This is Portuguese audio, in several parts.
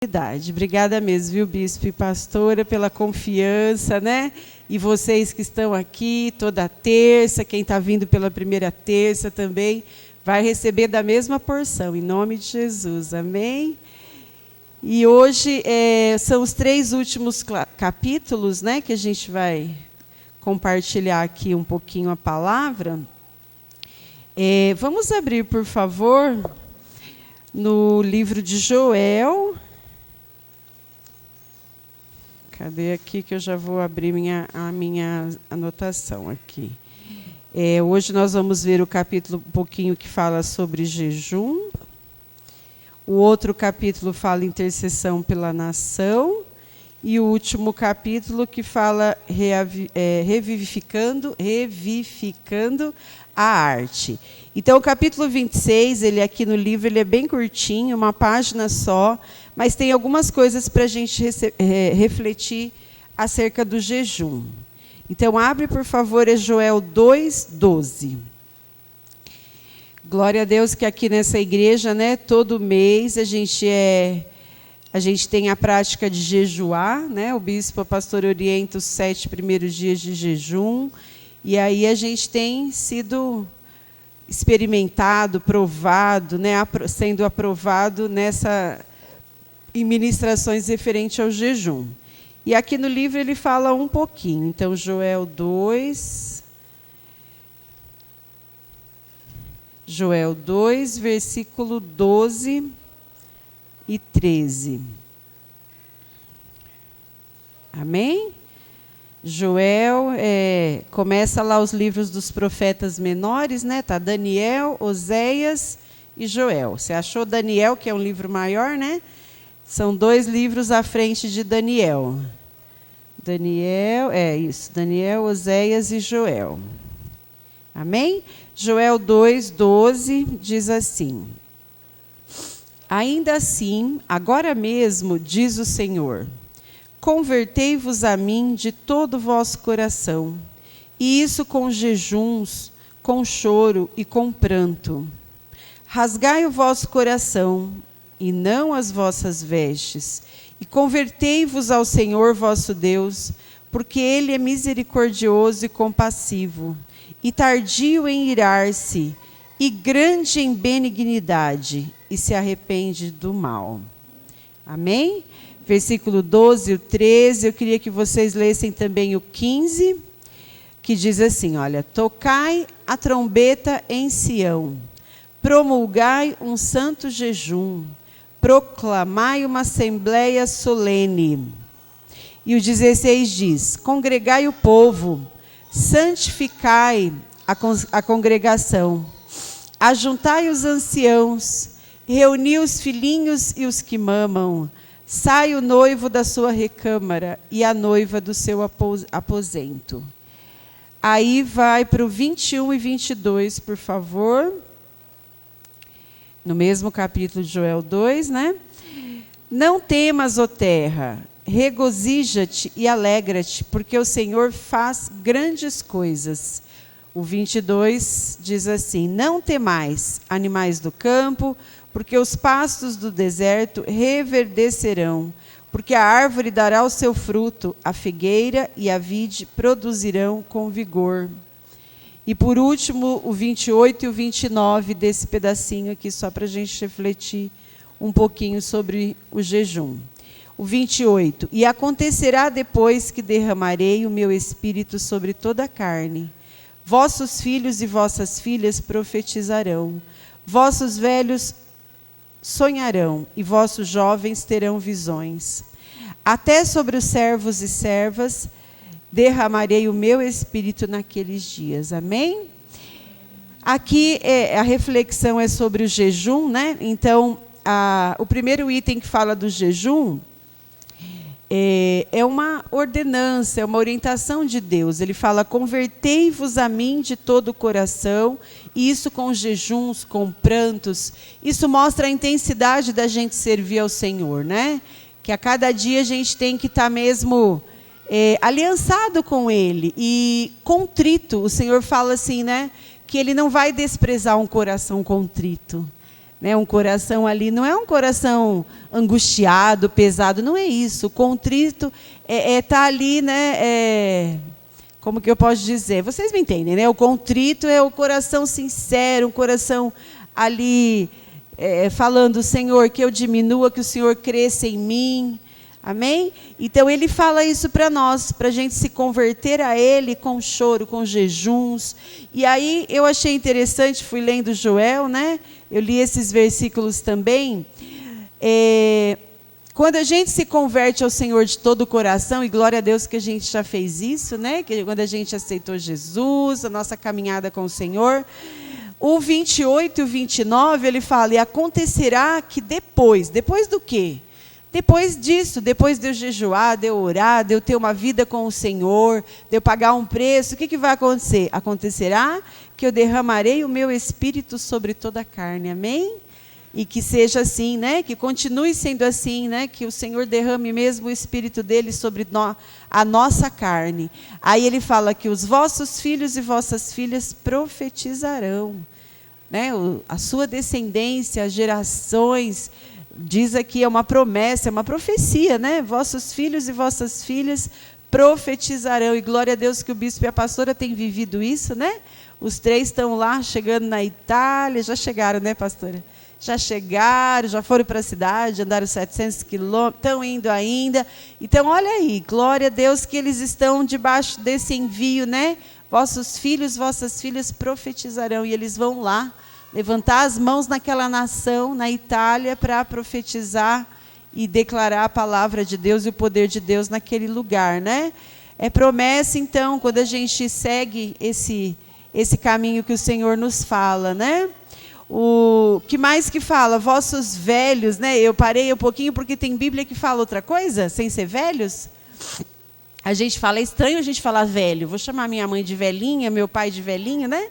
Obrigada mesmo, viu, bispo e pastora, pela confiança, né? E vocês que estão aqui toda terça, quem está vindo pela primeira terça também, vai receber da mesma porção, em nome de Jesus, amém? E hoje são os 3 últimos capítulos, né, que a gente vai compartilhar aqui um pouquinho a palavra. Vamos abrir, por favor, no livro de Joel. Cadê aqui que eu já vou abrir a minha anotação aqui. Hoje nós vamos ver o capítulo um pouquinho que fala sobre jejum. O outro capítulo fala intercessão pela nação. E o último capítulo que fala revivificando a arte. Então, o capítulo 26, ele aqui no livro, ele é bem curtinho, uma página só, mas tem algumas coisas para a gente refletir acerca do jejum. Então, abre, por favor, Joel 2:12. Glória a Deus que aqui nessa igreja, né, todo mês a gente tem a prática de jejuar, né? O bispo, a pastora orienta os 7 primeiros dias de jejum, e aí a gente tem sido experimentado, provado, né, sendo aprovado em ministrações referentes ao jejum. E aqui no livro ele fala um pouquinho. Então, Joel 2, versículo 12 e 13. Amém? Joel, começa lá os livros dos profetas menores, né? Tá Daniel, Oséias e Joel. Você achou Daniel, que é um livro maior, né? São 2 livros à frente de Daniel. Daniel, Daniel, Oséias e Joel. Amém? Joel 2:12 diz assim: Ainda assim, agora mesmo, diz o Senhor, convertei-vos a mim de todo o vosso coração, e isso com jejuns, com choro e com pranto. Rasgai o vosso coração, e não as vossas vestes, e convertei-vos ao Senhor vosso Deus, porque Ele é misericordioso e compassivo, e tardio em irar-se, e grande em benignidade, e se arrepende do mal. Amém? Versículo 12 e o 13, eu queria que vocês lessem também o 15, que diz assim, olha, tocai a trombeta em Sião, promulgai um santo jejum, proclamai uma assembleia solene. E o 16 diz, congregai o povo, santificai a congregação, ajuntai os anciãos, reuni os filhinhos e os que mamam, sai o noivo da sua recâmara e a noiva do seu aposento. Aí vai para o 21 e 22, por favor. No mesmo capítulo de Joel 2, né? Não temas, ó terra, regozija-te e alegra-te, porque o Senhor faz grandes coisas. O 22 diz assim, não temais, animais do campo, porque os pastos do deserto reverdecerão, porque a árvore dará o seu fruto, a figueira e a vide produzirão com vigor. E por último, o 28 e o 29 desse pedacinho aqui, só para a gente refletir um pouquinho sobre o jejum. O 28, e acontecerá depois que derramarei o meu espírito sobre toda a carne. Vossos filhos e vossas filhas profetizarão, vossos velhos sonharão, e vossos jovens terão visões. Até sobre os servos e servas derramarei o meu espírito naqueles dias. Amém? Aqui a reflexão é sobre o jejum, né? Então, o primeiro item que fala do jejum é uma ordenança, é uma orientação de Deus. Ele fala, convertei-vos a mim de todo o coração, e isso com jejuns, com prantos. Isso mostra a intensidade da gente servir ao Senhor, né? Que a cada dia a gente tem que estar mesmo aliançado com Ele e contrito. O Senhor fala assim, né? Que Ele não vai desprezar um coração contrito. né? Um coração ali, não é um coração angustiado, pesado, não é isso. O contrito tá ali, né? Como que eu posso dizer? Vocês me entendem, né? O contrito é o coração sincero, um coração ali falando, Senhor, que eu diminua, que o Senhor cresça em mim. Amém? Então ele fala isso para nós, para a gente se converter a ele com choro, com jejuns. E aí eu achei interessante, fui lendo Joel, né? Eu li esses versículos também. Quando a gente se converte ao Senhor de todo o coração, e glória a Deus que a gente já fez isso, né? Que quando a gente aceitou Jesus, a nossa caminhada com o Senhor. O 28 e o 29, ele fala, e acontecerá que depois do quê? Depois disso, depois de eu jejuar, de eu orar, de eu ter uma vida com o Senhor, de eu pagar um preço, o que vai acontecer? Acontecerá que eu derramarei o meu Espírito sobre toda a carne, amém? E que seja assim, né? Que continue sendo assim, né? Que o Senhor derrame mesmo o Espírito dele sobre a nossa carne. Aí ele fala que os vossos filhos e vossas filhas profetizarão, né? A sua descendência, as gerações, diz aqui, é uma promessa, é uma profecia, né? Vossos filhos e vossas filhas profetizarão. E glória a Deus que o bispo e a pastora têm vivido isso, né? Os 3 estão lá, chegando na Itália, já chegaram, né, pastora? Já chegaram, já foram para a cidade, andaram 700 quilômetros, estão indo ainda. Então, olha aí, glória a Deus que eles estão debaixo desse envio, né? Vossos filhos, vossas filhas profetizarão. E eles vão lá, levantar as mãos naquela nação, na Itália, para profetizar e declarar a palavra de Deus e o poder de Deus naquele lugar, né? É promessa, então, quando a gente segue esse caminho que o Senhor nos fala, né? O que mais que fala? Vossos velhos, né? Eu parei um pouquinho porque tem Bíblia que fala outra coisa, sem ser velhos. A gente fala, é estranho a gente falar velho. Vou chamar minha mãe de velhinha, meu pai de velhinho, né?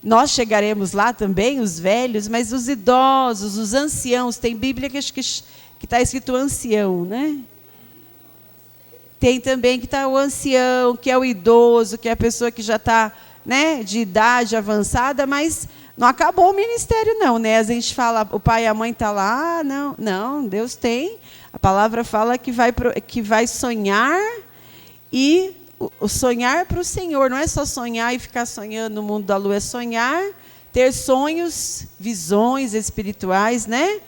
Nós chegaremos lá também, os velhos, mas os idosos, os anciãos, tem Bíblia que acho que está escrito ancião, né? Tem também que está o ancião, que é o idoso, que é a pessoa que já está, né, de idade avançada, mas não acabou o ministério não, né? A gente fala, o pai e a mãe estão lá, não, Deus tem. A palavra fala que vai sonhar e o sonhar para o Senhor, não é só sonhar e ficar sonhando no mundo da lua, é sonhar, ter sonhos, visões espirituais, né?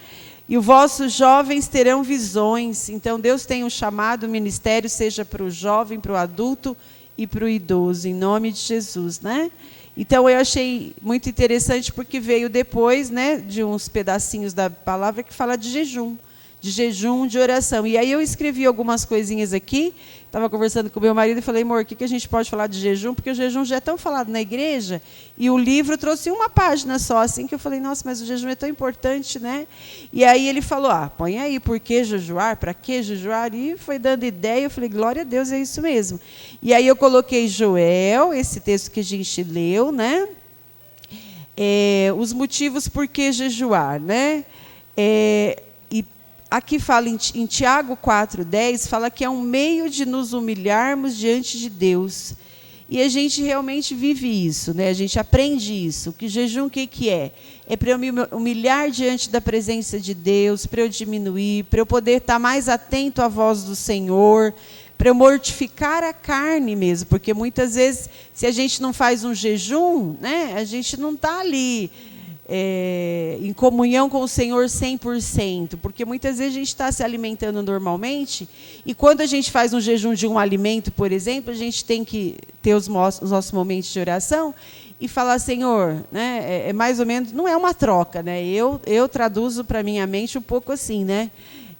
E os vossos jovens terão visões. Então, Deus tem um chamado, o ministério, seja para o jovem, para o adulto e para o idoso, em nome de Jesus, né? Então, eu achei muito interessante porque veio depois, né, de uns pedacinhos da palavra que fala de jejum, de oração. E aí eu escrevi algumas coisinhas aqui, estava conversando com o meu marido e falei, amor, o que a gente pode falar de jejum? Porque o jejum já é tão falado na igreja, e o livro trouxe uma página só, assim, que eu falei, nossa, mas o jejum é tão importante, né? E aí ele falou, põe aí, por que jejuar? Para que jejuar? E foi dando ideia, eu falei, glória a Deus, é isso mesmo. E aí eu coloquei Joel, esse texto que a gente leu, né? Os motivos por que jejuar, né? Aqui fala em Tiago 4,10, fala que é um meio de nos humilharmos diante de Deus. E a gente realmente vive isso, né? A gente aprende isso. Que jejum, o que é? É para eu me humilhar diante da presença de Deus, para eu diminuir, para eu poder estar mais atento à voz do Senhor, para eu mortificar a carne mesmo. Porque muitas vezes, se a gente não faz um jejum, né? A gente não está ali em comunhão com o Senhor 100%, porque muitas vezes a gente está se alimentando normalmente, e quando a gente faz um jejum de um alimento, por exemplo, a gente tem que ter os nossos momentos de oração e falar, Senhor, né, mais ou menos, não é uma troca, né? Eu traduzo para minha mente um pouco assim, né?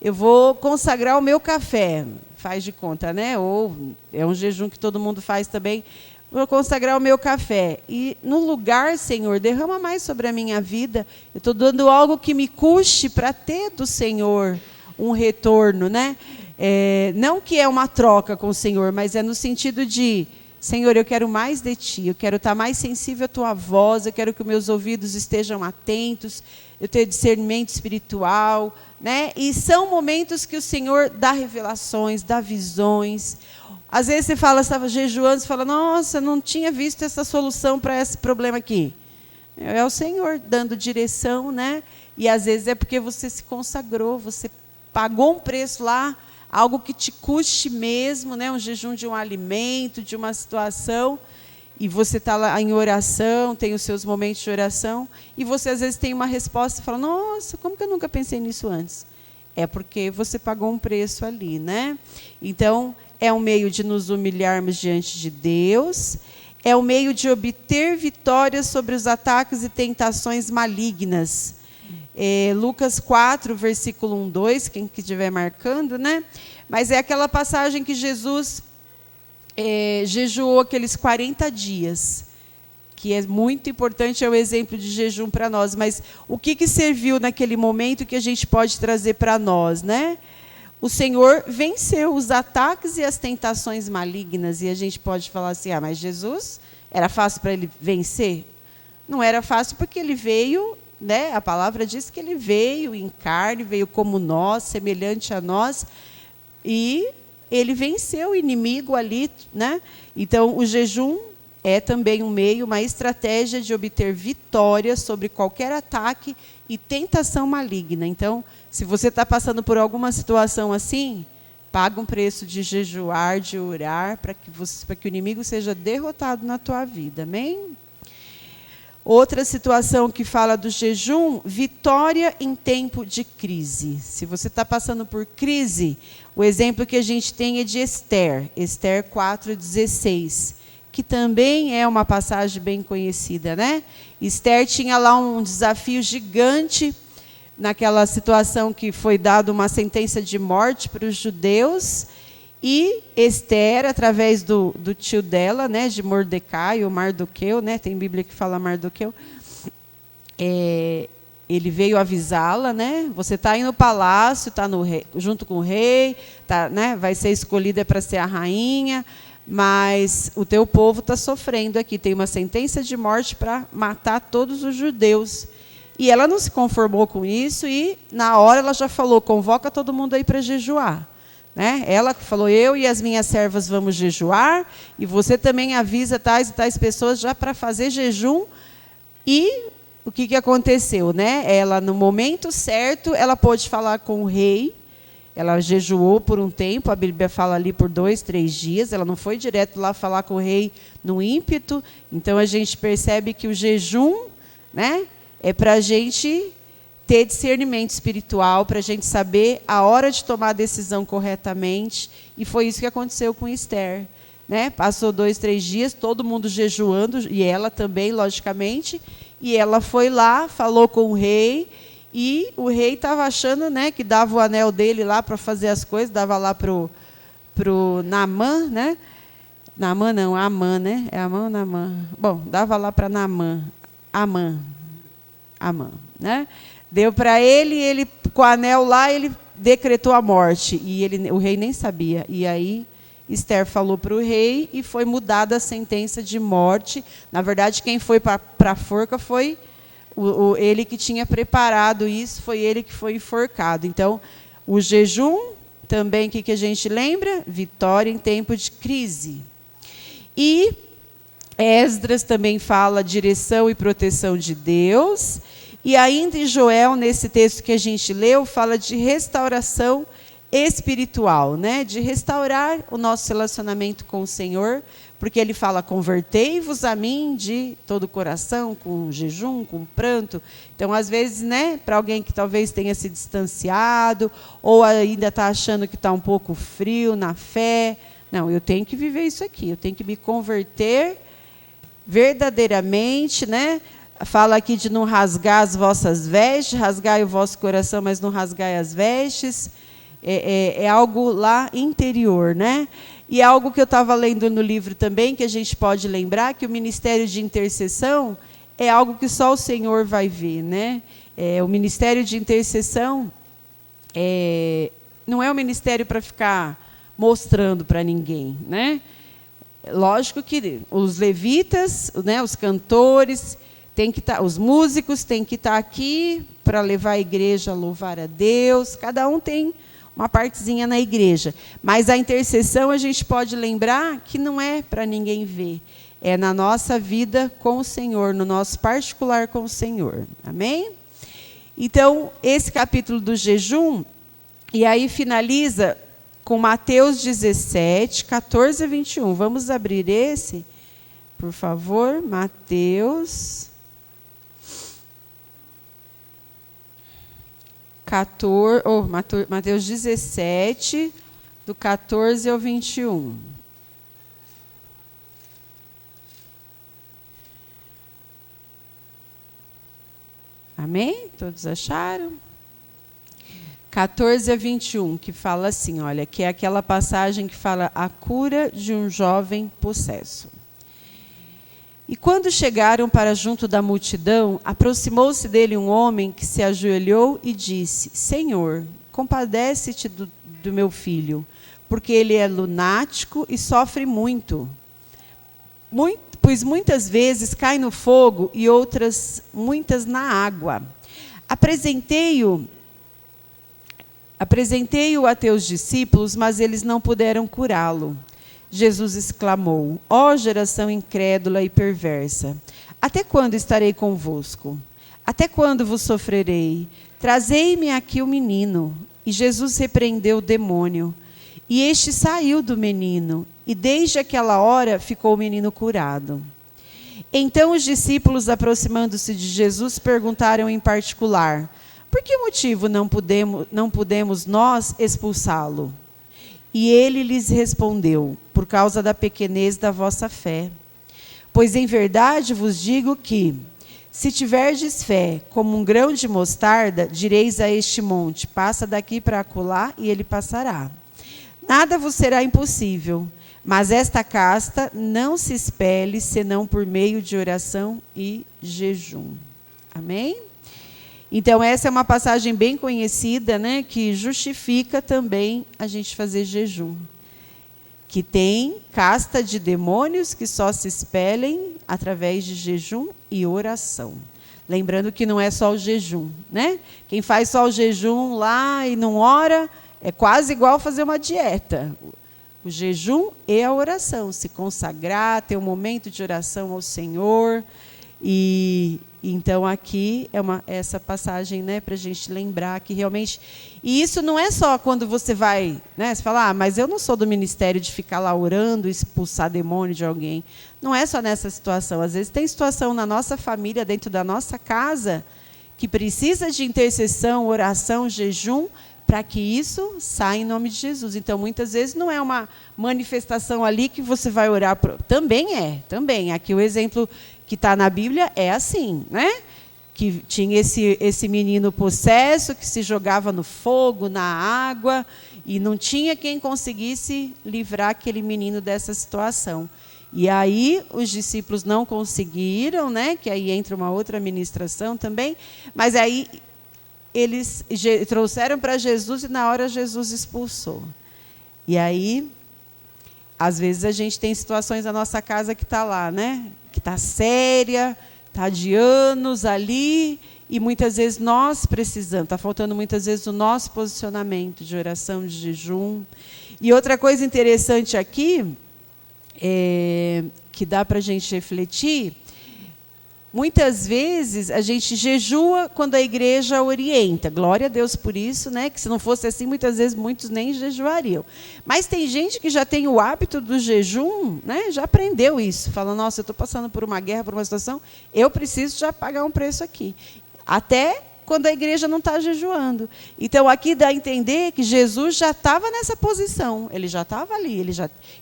Eu vou consagrar o meu café, faz de conta, né? Ou é um jejum que todo mundo faz também. Vou consagrar o meu café. E no lugar, Senhor, derrama mais sobre a minha vida. Eu estou dando algo que me custe para ter do Senhor um retorno, né? Não que é uma troca com o Senhor, mas é no sentido de, Senhor, eu quero mais de Ti, eu quero estar mais sensível à Tua voz, eu quero que meus ouvidos estejam atentos, eu tenho discernimento espiritual, né? E são momentos que o Senhor dá revelações, dá visões. Às vezes você fala, estava jejuando, você fala, nossa, não tinha visto essa solução para esse problema aqui. É o Senhor dando direção, né? E às vezes é porque você se consagrou, você pagou um preço lá, algo que te custe mesmo, né? Um jejum de um alimento, de uma situação, e você está lá em oração, tem os seus momentos de oração, e você às vezes tem uma resposta e fala, nossa, como que eu nunca pensei nisso antes? É porque você pagou um preço ali, né? Então, é um meio de nos humilharmos diante de Deus, é um meio de obter vitórias sobre os ataques e tentações malignas. Lucas 4, versículo 1, 2, quem que estiver marcando, né? Mas é aquela passagem que Jesus jejuou aqueles 40 dias, que é muito importante, é o exemplo de jejum para nós. Mas o que serviu naquele momento que a gente pode trazer para nós, né? O Senhor venceu os ataques e as tentações malignas, e a gente pode falar assim, mas Jesus, era fácil para ele vencer? Não era fácil porque ele veio, né? A palavra diz que ele veio em carne, veio como nós, semelhante a nós, e ele venceu o inimigo ali, né? Então, o jejum é também um meio, uma estratégia de obter vitória sobre qualquer ataque e tentação maligna. Então, se você está passando por alguma situação assim, paga um preço de jejuar, de orar, para que o inimigo seja derrotado na tua vida. Amém? Outra situação que fala do jejum, vitória em tempo de crise. Se você está passando por crise, o exemplo que a gente tem é de Esther, Esther 4,16, que também é uma passagem bem conhecida, né? Esther tinha lá um desafio gigante, naquela situação que foi dada uma sentença de morte para os judeus, e Esther, através do tio dela, né, de Mordecai, ou Mardoqueu, né, tem Bíblia que fala Mardoqueu, ele veio avisá-la, né, você está aí no palácio, está junto com o rei, tá, né, vai ser escolhida para ser a rainha, mas o teu povo está sofrendo aqui, tem uma sentença de morte para matar todos os judeus. E ela não se conformou com isso, e na hora ela já falou, convoca todo mundo aí para jejuar. Né? Ela falou, eu e as minhas servas vamos jejuar, e você também avisa tais e tais pessoas já para fazer jejum. E o que aconteceu? Né? Ela, no momento certo, ela pôde falar com o rei, ela jejuou por um tempo, a Bíblia fala ali por 2, 3 dias, ela não foi direto lá falar com o rei no ímpeto. Então a gente percebe que o jejum, né, é para a gente ter discernimento espiritual, para a gente saber a hora de tomar a decisão corretamente, e foi isso que aconteceu com Esther. Né? Passou 2, 3 dias, todo mundo jejuando, e ela também, logicamente, e ela foi lá, falou com o rei, e o rei estava achando, né, que dava o anel dele lá para fazer as coisas, dava lá para o Naamã, né? Naamã não, Amã, né? É Amã ou Naamã? Bom, dava lá para Naamã, Amã, né? Deu para ele, ele com o anel lá, ele decretou a morte, e o rei nem sabia. E aí Esther falou para o rei e foi mudada a sentença de morte. Na verdade, quem foi para a forca foi ele que tinha preparado isso, foi ele que foi enforcado. Então, o jejum, também, o que a gente lembra? Vitória em tempo de crise. E Esdras também fala direção e proteção de Deus. E ainda em Joel, nesse texto que a gente leu, fala de restauração espiritual, né? De restaurar o nosso relacionamento com o Senhor, porque ele fala, convertei-vos a mim de todo o coração, com jejum, com pranto. Então, às vezes, né, para alguém que talvez tenha se distanciado, ou ainda está achando que está um pouco frio na fé, não, eu tenho que viver isso aqui, eu tenho que me converter verdadeiramente, né? Fala aqui de não rasgar as vossas vestes, rasgai o vosso coração, mas não rasgai as vestes. É algo lá interior, né? E é algo que eu estava lendo no livro também, que a gente pode lembrar, que o ministério de intercessão é algo que só o Senhor vai ver, né? O ministério de intercessão não é um ministério para ficar mostrando para ninguém, né? Lógico que os levitas, né, os cantores, os músicos têm que estar aqui para levar a igreja a louvar a Deus, cada um tem uma partezinha na igreja. Mas a intercessão a gente pode lembrar que não é para ninguém ver, é na nossa vida com o Senhor, no nosso particular com o Senhor. Amém? Então, esse capítulo do jejum, e aí finaliza com Mateus 17, 14 a 21. Vamos abrir esse, por favor. Mateus 17, do 14 ao 21. Amém? Todos acharam? 14 a 21, que fala assim, olha, que é aquela passagem que fala a cura de um jovem possesso. E quando chegaram para junto da multidão, aproximou-se dele um homem que se ajoelhou e disse: Senhor, compadece-te do meu filho, porque ele é lunático e sofre muito. Pois muitas vezes cai no fogo e outras muitas na água. Apresentei-o a teus discípulos, mas eles não puderam curá-lo. Jesus exclamou: ó geração incrédula e perversa, até quando estarei convosco? Até quando vos sofrerei? Trazei-me aqui o menino. E Jesus repreendeu o demônio. E este saiu do menino, e desde aquela hora ficou o menino curado. Então os discípulos, aproximando-se de Jesus, perguntaram em particular: por que motivo não pudemos nós expulsá-lo? E ele lhes respondeu: por causa da pequenez da vossa fé. Pois em verdade vos digo que, se tiverdes fé como um grão de mostarda, direis a este monte: passa daqui para acolá, e ele passará. Nada vos será impossível. Mas esta casta não se expele, senão por meio de oração e jejum. Amém? Então, essa é uma passagem bem conhecida, né, que justifica também a gente fazer jejum. Que tem casta de demônios que só se expelem através de jejum e oração. Lembrando que não é só o jejum, né? Quem faz só o jejum lá e não ora, é quase igual fazer uma dieta. O jejum e a oração, se consagrar, ter um momento de oração ao Senhor. E então aqui é essa passagem, né, para a gente lembrar que realmente... E isso não é só quando você vai, né, você fala: mas eu não sou do ministério de ficar lá orando, expulsar demônio de alguém. Não é só nessa situação. Às vezes tem situação na nossa família, dentro da nossa casa, que precisa de intercessão, oração, jejum, para que isso saia em nome de Jesus. Então, muitas vezes, não é uma manifestação ali que você vai orar. Também. Aqui o exemplo que está na Bíblia é assim, né? Que tinha esse menino possesso que se jogava no fogo, na água, e não tinha quem conseguisse livrar aquele menino dessa situação. E aí os discípulos não conseguiram, né? Que aí entra uma outra ministração também, mas aí eles trouxeram para Jesus e na hora Jesus expulsou. E aí, às vezes a gente tem situações na nossa casa que está lá, né? Que está séria, está de anos ali, e muitas vezes nós precisamos, está faltando muitas vezes o nosso posicionamento de oração, de jejum. E outra coisa interessante aqui, que dá para a gente refletir, muitas vezes a gente jejua quando a igreja orienta. Glória a Deus por isso, né? Que se não fosse assim, muitas vezes muitos nem jejuariam. Mas tem gente que já tem o hábito do jejum, né? Já aprendeu isso. Fala: nossa, eu estou passando por uma guerra, por uma situação, eu preciso já pagar um preço aqui. Até quando a igreja não está jejuando. Então, aqui dá a entender que Jesus já estava nessa posição. Ele já estava ali,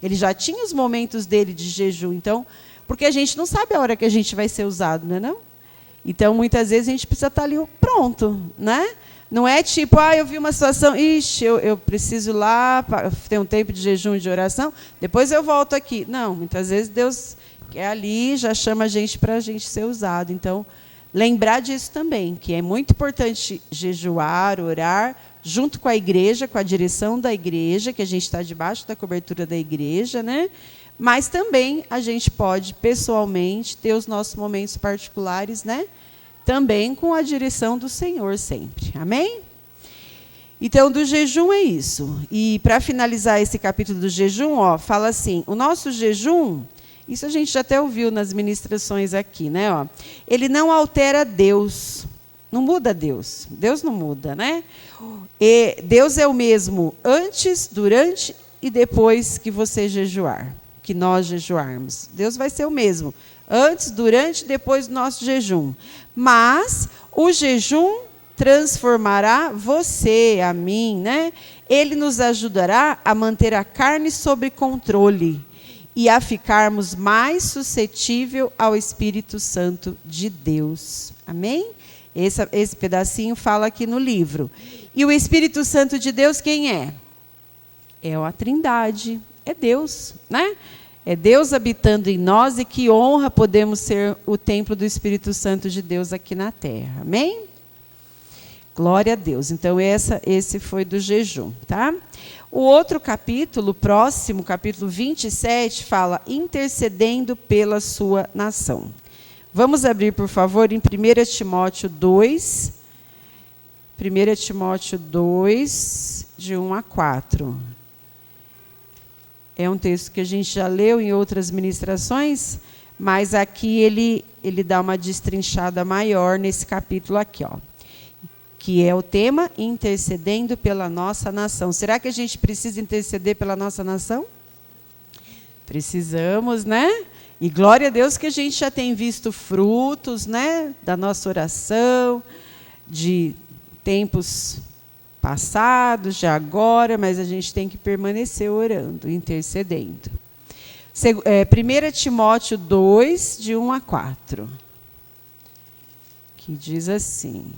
ele já tinha os momentos dele de jejum. Então, porque a gente não sabe a hora que a gente vai ser usado, não é não? Então, muitas vezes, a gente precisa estar ali pronto, né? Não é tipo: eu vi uma situação, eu preciso ir lá, ter um tempo de jejum e de oração, depois eu volto aqui. Não, muitas vezes Deus quer ali, já chama a gente para a gente ser usado. Então, lembrar disso também, que é muito importante jejuar, orar, junto com a igreja, com a direção da igreja, que a gente está debaixo da cobertura da igreja, né? Mas também a gente pode, pessoalmente, ter os nossos momentos particulares, né? Também com a direção do Senhor sempre. Amém? Então, do jejum é isso. E para finalizar esse capítulo do jejum, fala assim: o nosso jejum, isso a gente já até ouviu nas ministrações aqui, né? Ele não altera Deus, Não muda Deus. Deus não muda, né? E Deus é o mesmo antes, durante e depois que você jejuar, que nós jejuarmos. Deus vai ser o mesmo antes, durante e depois do nosso jejum. Mas o jejum transformará você, a mim, né? Ele nos ajudará a manter a carne sob controle e a ficarmos mais suscetíveis ao Espírito Santo de Deus. Amém? Esse pedacinho fala aqui no livro. E o Espírito Santo de Deus, quem é? É a Trindade, é Deus, né? É Deus habitando em nós, e que honra podemos ser o templo do Espírito Santo de Deus aqui na terra. Amém? Glória a Deus. Então, esse foi do jejum, tá? O outro capítulo, próximo, capítulo 27, fala intercedendo pela sua nação. Vamos abrir, por favor, em 1 Timóteo 2. 1 Timóteo 2, de 1 a 4. É um texto que a gente já leu em outras ministrações, mas aqui ele dá uma destrinchada maior nesse capítulo aqui, ó, que é o tema intercedendo pela nossa nação. Será que a gente precisa interceder pela nossa nação? Precisamos, né? E glória a Deus que a gente já tem visto frutos, né, da nossa oração, de tempos passados, de agora, mas a gente tem que permanecer orando, intercedendo. 1 Timóteo 2, de 1 a 4, que diz assim...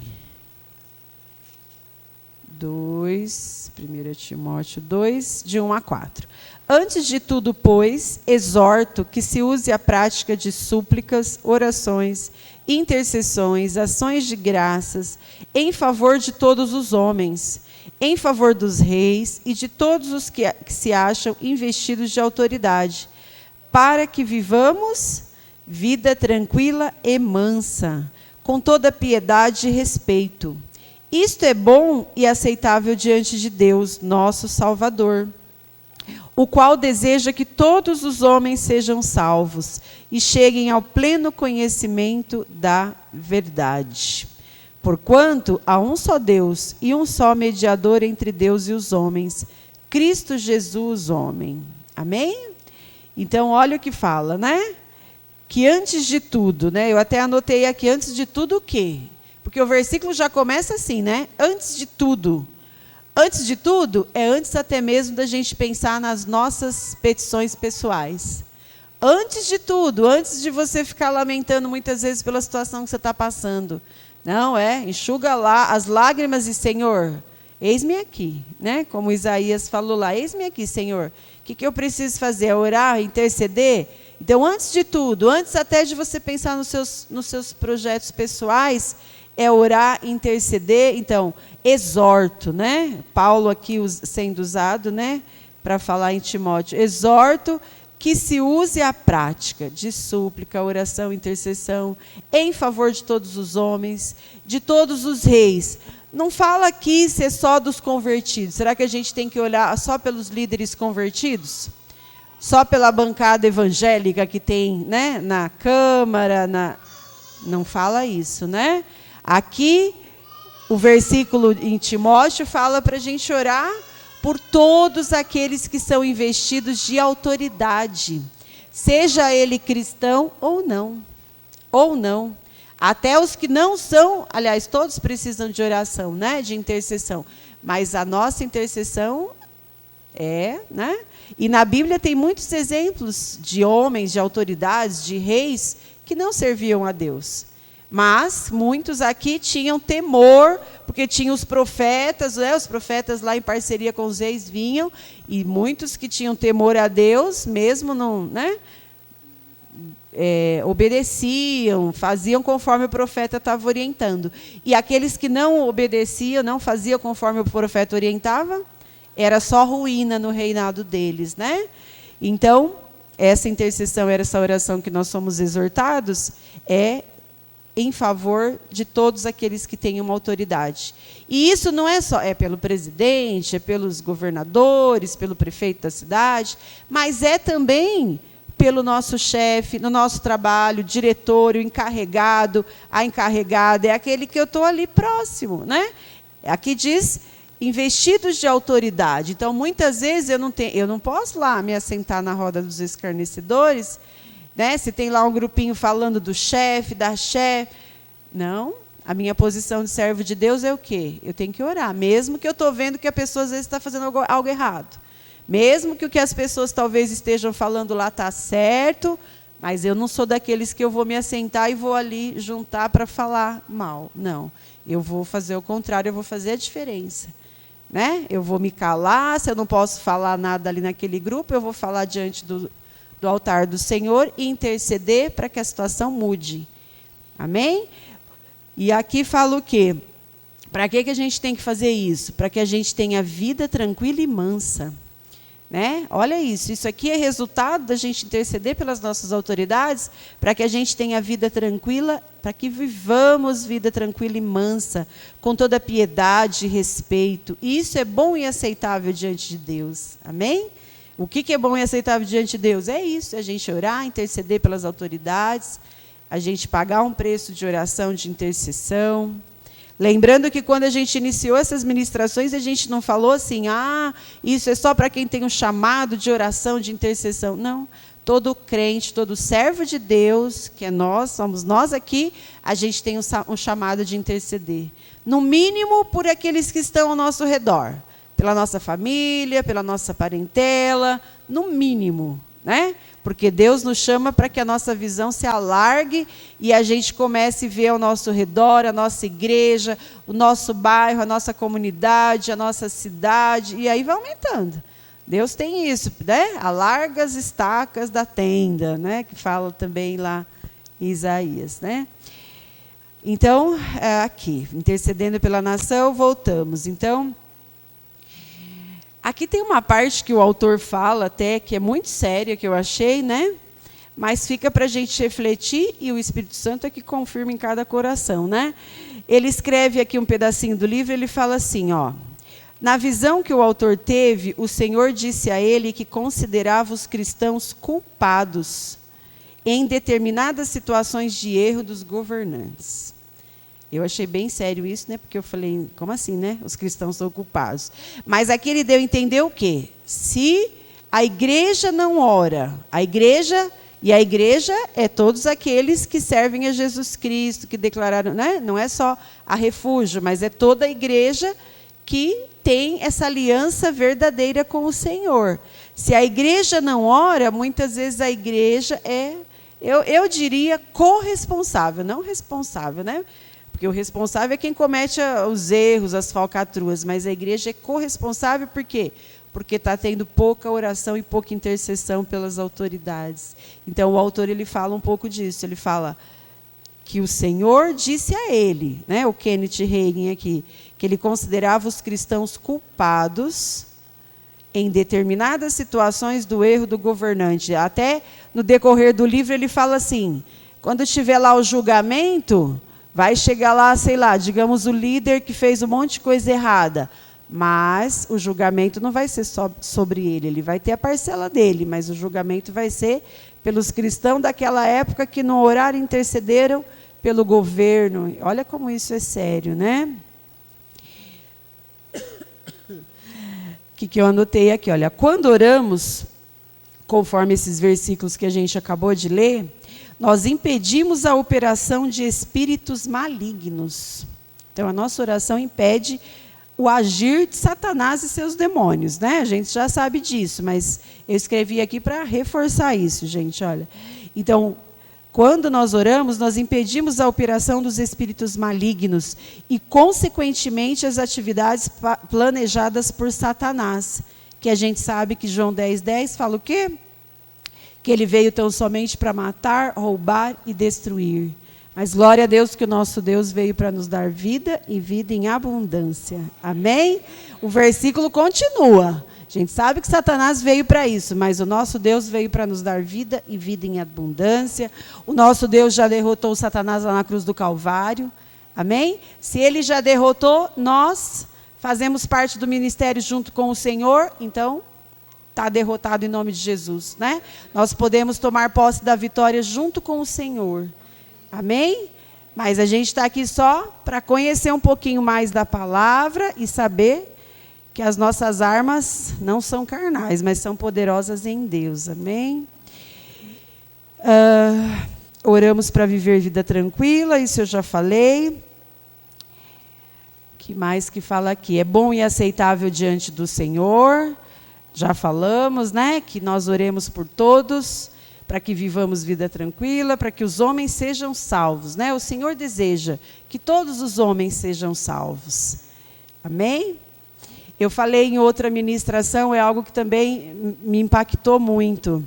1 Timóteo 2, de 1 a 4. Antes de tudo, pois, exorto que se use a prática de súplicas, orações, intercessões, ações de graças, em favor de todos os homens, em favor dos reis e de todos os que se acham investidos de autoridade, para que vivamos vida tranquila e mansa, com toda piedade e respeito. Isto é bom e aceitável diante de Deus, nosso Salvador, o qual deseja que todos os homens sejam salvos e cheguem ao pleno conhecimento da verdade. Porquanto há um só Deus e um só mediador entre Deus e os homens, Cristo Jesus, homem. Amém? Então, olha o que fala, né? Que antes de tudo, né? Eu até anotei aqui, antes de tudo o quê? Porque o versículo já começa assim, né? Antes de tudo. Antes de tudo, é antes até mesmo da gente pensar nas nossas petições pessoais. Antes de tudo, antes de você ficar lamentando muitas vezes pela situação que você está passando. Não, enxuga lá as lágrimas e, Senhor, eis-me aqui, né? Como Isaías falou lá, eis-me aqui, Senhor. O que eu preciso fazer? É orar, interceder? Então, antes de tudo, antes até de você pensar nos seus projetos pessoais, é orar, interceder. Então, exorto, né? Paulo aqui sendo usado, né, para falar em Timóteo. Exorto que se use a prática de súplica, oração, intercessão, em favor de todos os homens, de todos os reis. Não fala aqui ser só dos convertidos. Será que a gente tem que olhar só pelos líderes convertidos? Só pela bancada evangélica que tem, né, na Câmara? Não fala isso, né? Aqui, o versículo em Timóteo fala para a gente orar por todos aqueles que são investidos de autoridade, seja ele cristão ou não. Ou não. Até os que não são, aliás, todos precisam de oração, né, de intercessão. Mas a nossa intercessão né? E na Bíblia tem muitos exemplos de homens, de autoridades, de reis, que não serviam a Deus. Mas muitos aqui tinham temor, porque tinham os profetas, né? Os profetas lá em parceria com os reis vinham, e muitos que tinham temor a Deus, mesmo não, né? Obedeciam, faziam conforme o profeta estava orientando. E aqueles que não obedeciam, não faziam conforme o profeta orientava, era só ruína no reinado deles, né? Então, essa intercessão, essa oração que nós somos exortados, em favor de todos aqueles que têm uma autoridade. E isso não é só pelo presidente, pelos governadores, pelo prefeito da cidade, mas também pelo nosso chefe, no nosso trabalho, diretor, o encarregado, a encarregada, é aquele que eu estou ali próximo, né? Aqui diz investidos de autoridade. Então, muitas vezes eu não posso lá me assentar na roda dos escarnecedores, né? Se tem lá um grupinho falando do chefe, da chefe. Não, a minha posição de servo de Deus é o quê? Eu tenho que orar, mesmo que eu estou vendo que a pessoa às vezes está fazendo algo errado. Mesmo que o que as pessoas talvez estejam falando lá está certo, mas eu não sou daqueles que eu vou me assentar e vou ali juntar para falar mal. Não, eu vou fazer o contrário, eu vou fazer a diferença. Né? Eu vou me calar, se eu não posso falar nada ali naquele grupo, eu vou falar diante do altar do Senhor e interceder para que a situação mude. Amém? E aqui fala o quê? Para que a gente tem que fazer isso? Para que a gente tenha vida tranquila e mansa. Né? Olha isso aqui é resultado da gente interceder pelas nossas autoridades, para que a gente tenha vida tranquila, para que vivamos vida tranquila e mansa, com toda piedade e respeito. E isso é bom e aceitável diante de Deus. Amém? O que é bom e aceitável diante de Deus? É isso, é a gente orar, interceder pelas autoridades, a gente pagar um preço de oração, de intercessão. Lembrando que quando a gente iniciou essas ministrações, a gente não falou assim, isso é só para quem tem um chamado de oração, de intercessão. Não, todo crente, todo servo de Deus, que é nós, somos nós aqui, a gente tem um chamado de interceder. No mínimo, por aqueles que estão ao nosso redor. Pela nossa família, pela nossa parentela, no mínimo, né? Porque Deus nos chama para que a nossa visão se alargue e a gente comece a ver ao nosso redor, a nossa igreja, o nosso bairro, a nossa comunidade, a nossa cidade, e aí vai aumentando. Deus tem isso, né? Alarga as estacas da tenda, né? Que fala também lá em Isaías, né? Então, aqui, intercedendo pela nação, voltamos. Então, aqui tem uma parte que o autor fala até, que é muito séria, que eu achei, né? Mas fica para a gente refletir, e o Espírito Santo é que confirma em cada coração, né? Ele escreve aqui um pedacinho do livro, ele fala assim, na visão que o autor teve, o Senhor disse a ele que considerava os cristãos culpados em determinadas situações de erro dos governantes. Eu achei bem sério isso, né? Porque eu falei, como assim, né? Os cristãos são culpados. Mas aqui ele deu a entender o quê? Se a igreja não ora, a igreja é todos aqueles que servem a Jesus Cristo, que declararam, né? Não é só a Refúgio, mas é toda a igreja que tem essa aliança verdadeira com o Senhor. Se a igreja não ora, muitas vezes a igreja é, eu diria, corresponsável, não responsável, né? Porque o responsável é quem comete os erros, as falcatruas, mas a igreja é corresponsável por quê? Porque está tendo pouca oração e pouca intercessão pelas autoridades. Então, o autor ele fala um pouco disso. Ele fala que o Senhor disse a ele, né, o Kenneth Hagin aqui, que ele considerava os cristãos culpados em determinadas situações do erro do governante. Até no decorrer do livro ele fala assim, quando tiver lá o julgamento, vai chegar lá, sei lá, digamos o líder que fez um monte de coisa errada, mas o julgamento não vai ser só sobre ele vai ter a parcela dele, mas o julgamento vai ser pelos cristãos daquela época que no horário intercederam pelo governo. Olha como isso é sério, né? O que eu anotei aqui? Olha, quando oramos, conforme esses versículos que a gente acabou de ler, nós impedimos a operação de espíritos malignos. Então, a nossa oração impede o agir de Satanás e seus demônios, né? A gente já sabe disso, mas eu escrevi aqui para reforçar isso, gente, olha. Então, quando nós oramos, nós impedimos a operação dos espíritos malignos e, consequentemente, as atividades planejadas por Satanás, que a gente sabe que João 10:10 fala o quê? Que ele veio tão somente para matar, roubar e destruir. Mas glória a Deus que o nosso Deus veio para nos dar vida e vida em abundância. Amém? O versículo continua. A gente sabe que Satanás veio para isso, mas o nosso Deus veio para nos dar vida e vida em abundância. O nosso Deus já derrotou Satanás lá na cruz do Calvário. Amém? Se ele já derrotou, nós fazemos parte do ministério junto com o Senhor, então está derrotado em nome de Jesus, né? Nós podemos tomar posse da vitória junto com o Senhor. Amém? Mas a gente está aqui só para conhecer um pouquinho mais da palavra e saber que as nossas armas não são carnais, mas são poderosas em Deus. Amém? Oramos para viver vida tranquila, isso eu já falei. O que mais que fala aqui? É bom e aceitável diante do Senhor. Já falamos, né? Que nós oremos por todos, para que vivamos vida tranquila, para que os homens sejam salvos, né? O Senhor deseja que todos os homens sejam salvos. Amém? Eu falei em outra ministração, é algo que também me impactou muito.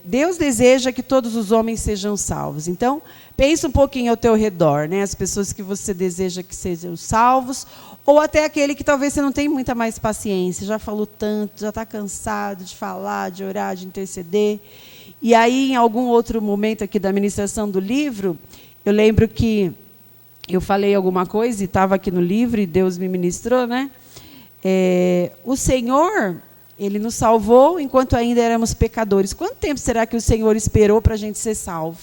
Deus deseja que todos os homens sejam salvos. Então, pensa um pouquinho ao teu redor, né? As pessoas que você deseja que sejam salvos, ou até aquele que talvez você não tenha muita mais paciência, já falou tanto, já está cansado de falar, de orar, de interceder. E aí, em algum outro momento aqui da ministração do livro, eu lembro que eu falei alguma coisa e estava aqui no livro e Deus me ministrou, né? O Senhor, Ele nos salvou enquanto ainda éramos pecadores. Quanto tempo será que o Senhor esperou para a gente ser salvo?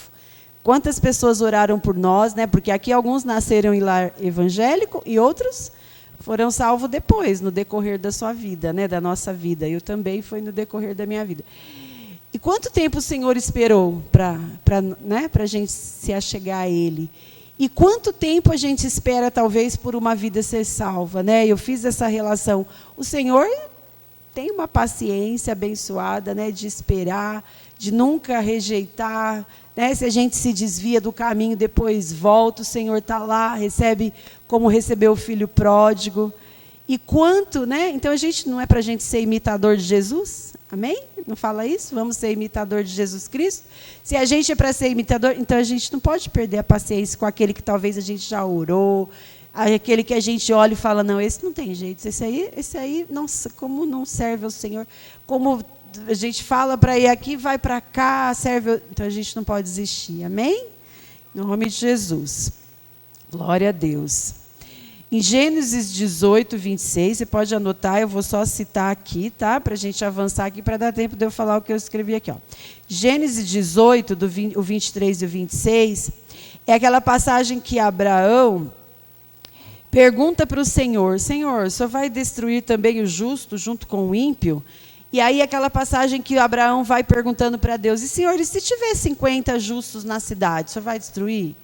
Quantas pessoas oraram por nós, né? Porque aqui alguns nasceram em lar evangélico e outros foram salvos depois, no decorrer da sua vida, né? Da nossa vida. Eu também fui no decorrer da minha vida. E quanto tempo o Senhor esperou para a gente se achegar a Ele? E quanto tempo a gente espera, talvez, por uma vida ser salva, né? Eu fiz essa relação. O Senhor tem uma paciência abençoada, né? De esperar, de nunca rejeitar, né? Se a gente se desvia do caminho, depois volta, o Senhor está lá, recebe como recebeu o filho pródigo. E quanto, né? Então, a gente não é para a gente ser imitador de Jesus? Amém? Não fala isso? Vamos ser imitador de Jesus Cristo? Se a gente é para ser imitador, então a gente não pode perder a paciência com aquele que talvez a gente já orou, aquele que a gente olha e fala, não, esse não tem jeito, esse aí nossa, como não serve ao Senhor, como a gente fala para ir aqui, vai para cá, serve, então a gente não pode desistir, amém? No nome de Jesus. Glória a Deus. Em Gênesis 18, 26, você pode anotar, eu vou só citar aqui, tá? Para a gente avançar aqui, para dar tempo de eu falar o que eu escrevi aqui. Ó. Gênesis 18, o 23 e o 26, é aquela passagem que Abraão pergunta para o Senhor, Senhor, o Senhor vai destruir também o justo junto com o ímpio? E aí aquela passagem que Abraão vai perguntando para Deus, e Senhor, e se tiver 50 justos na cidade, o Senhor vai destruir?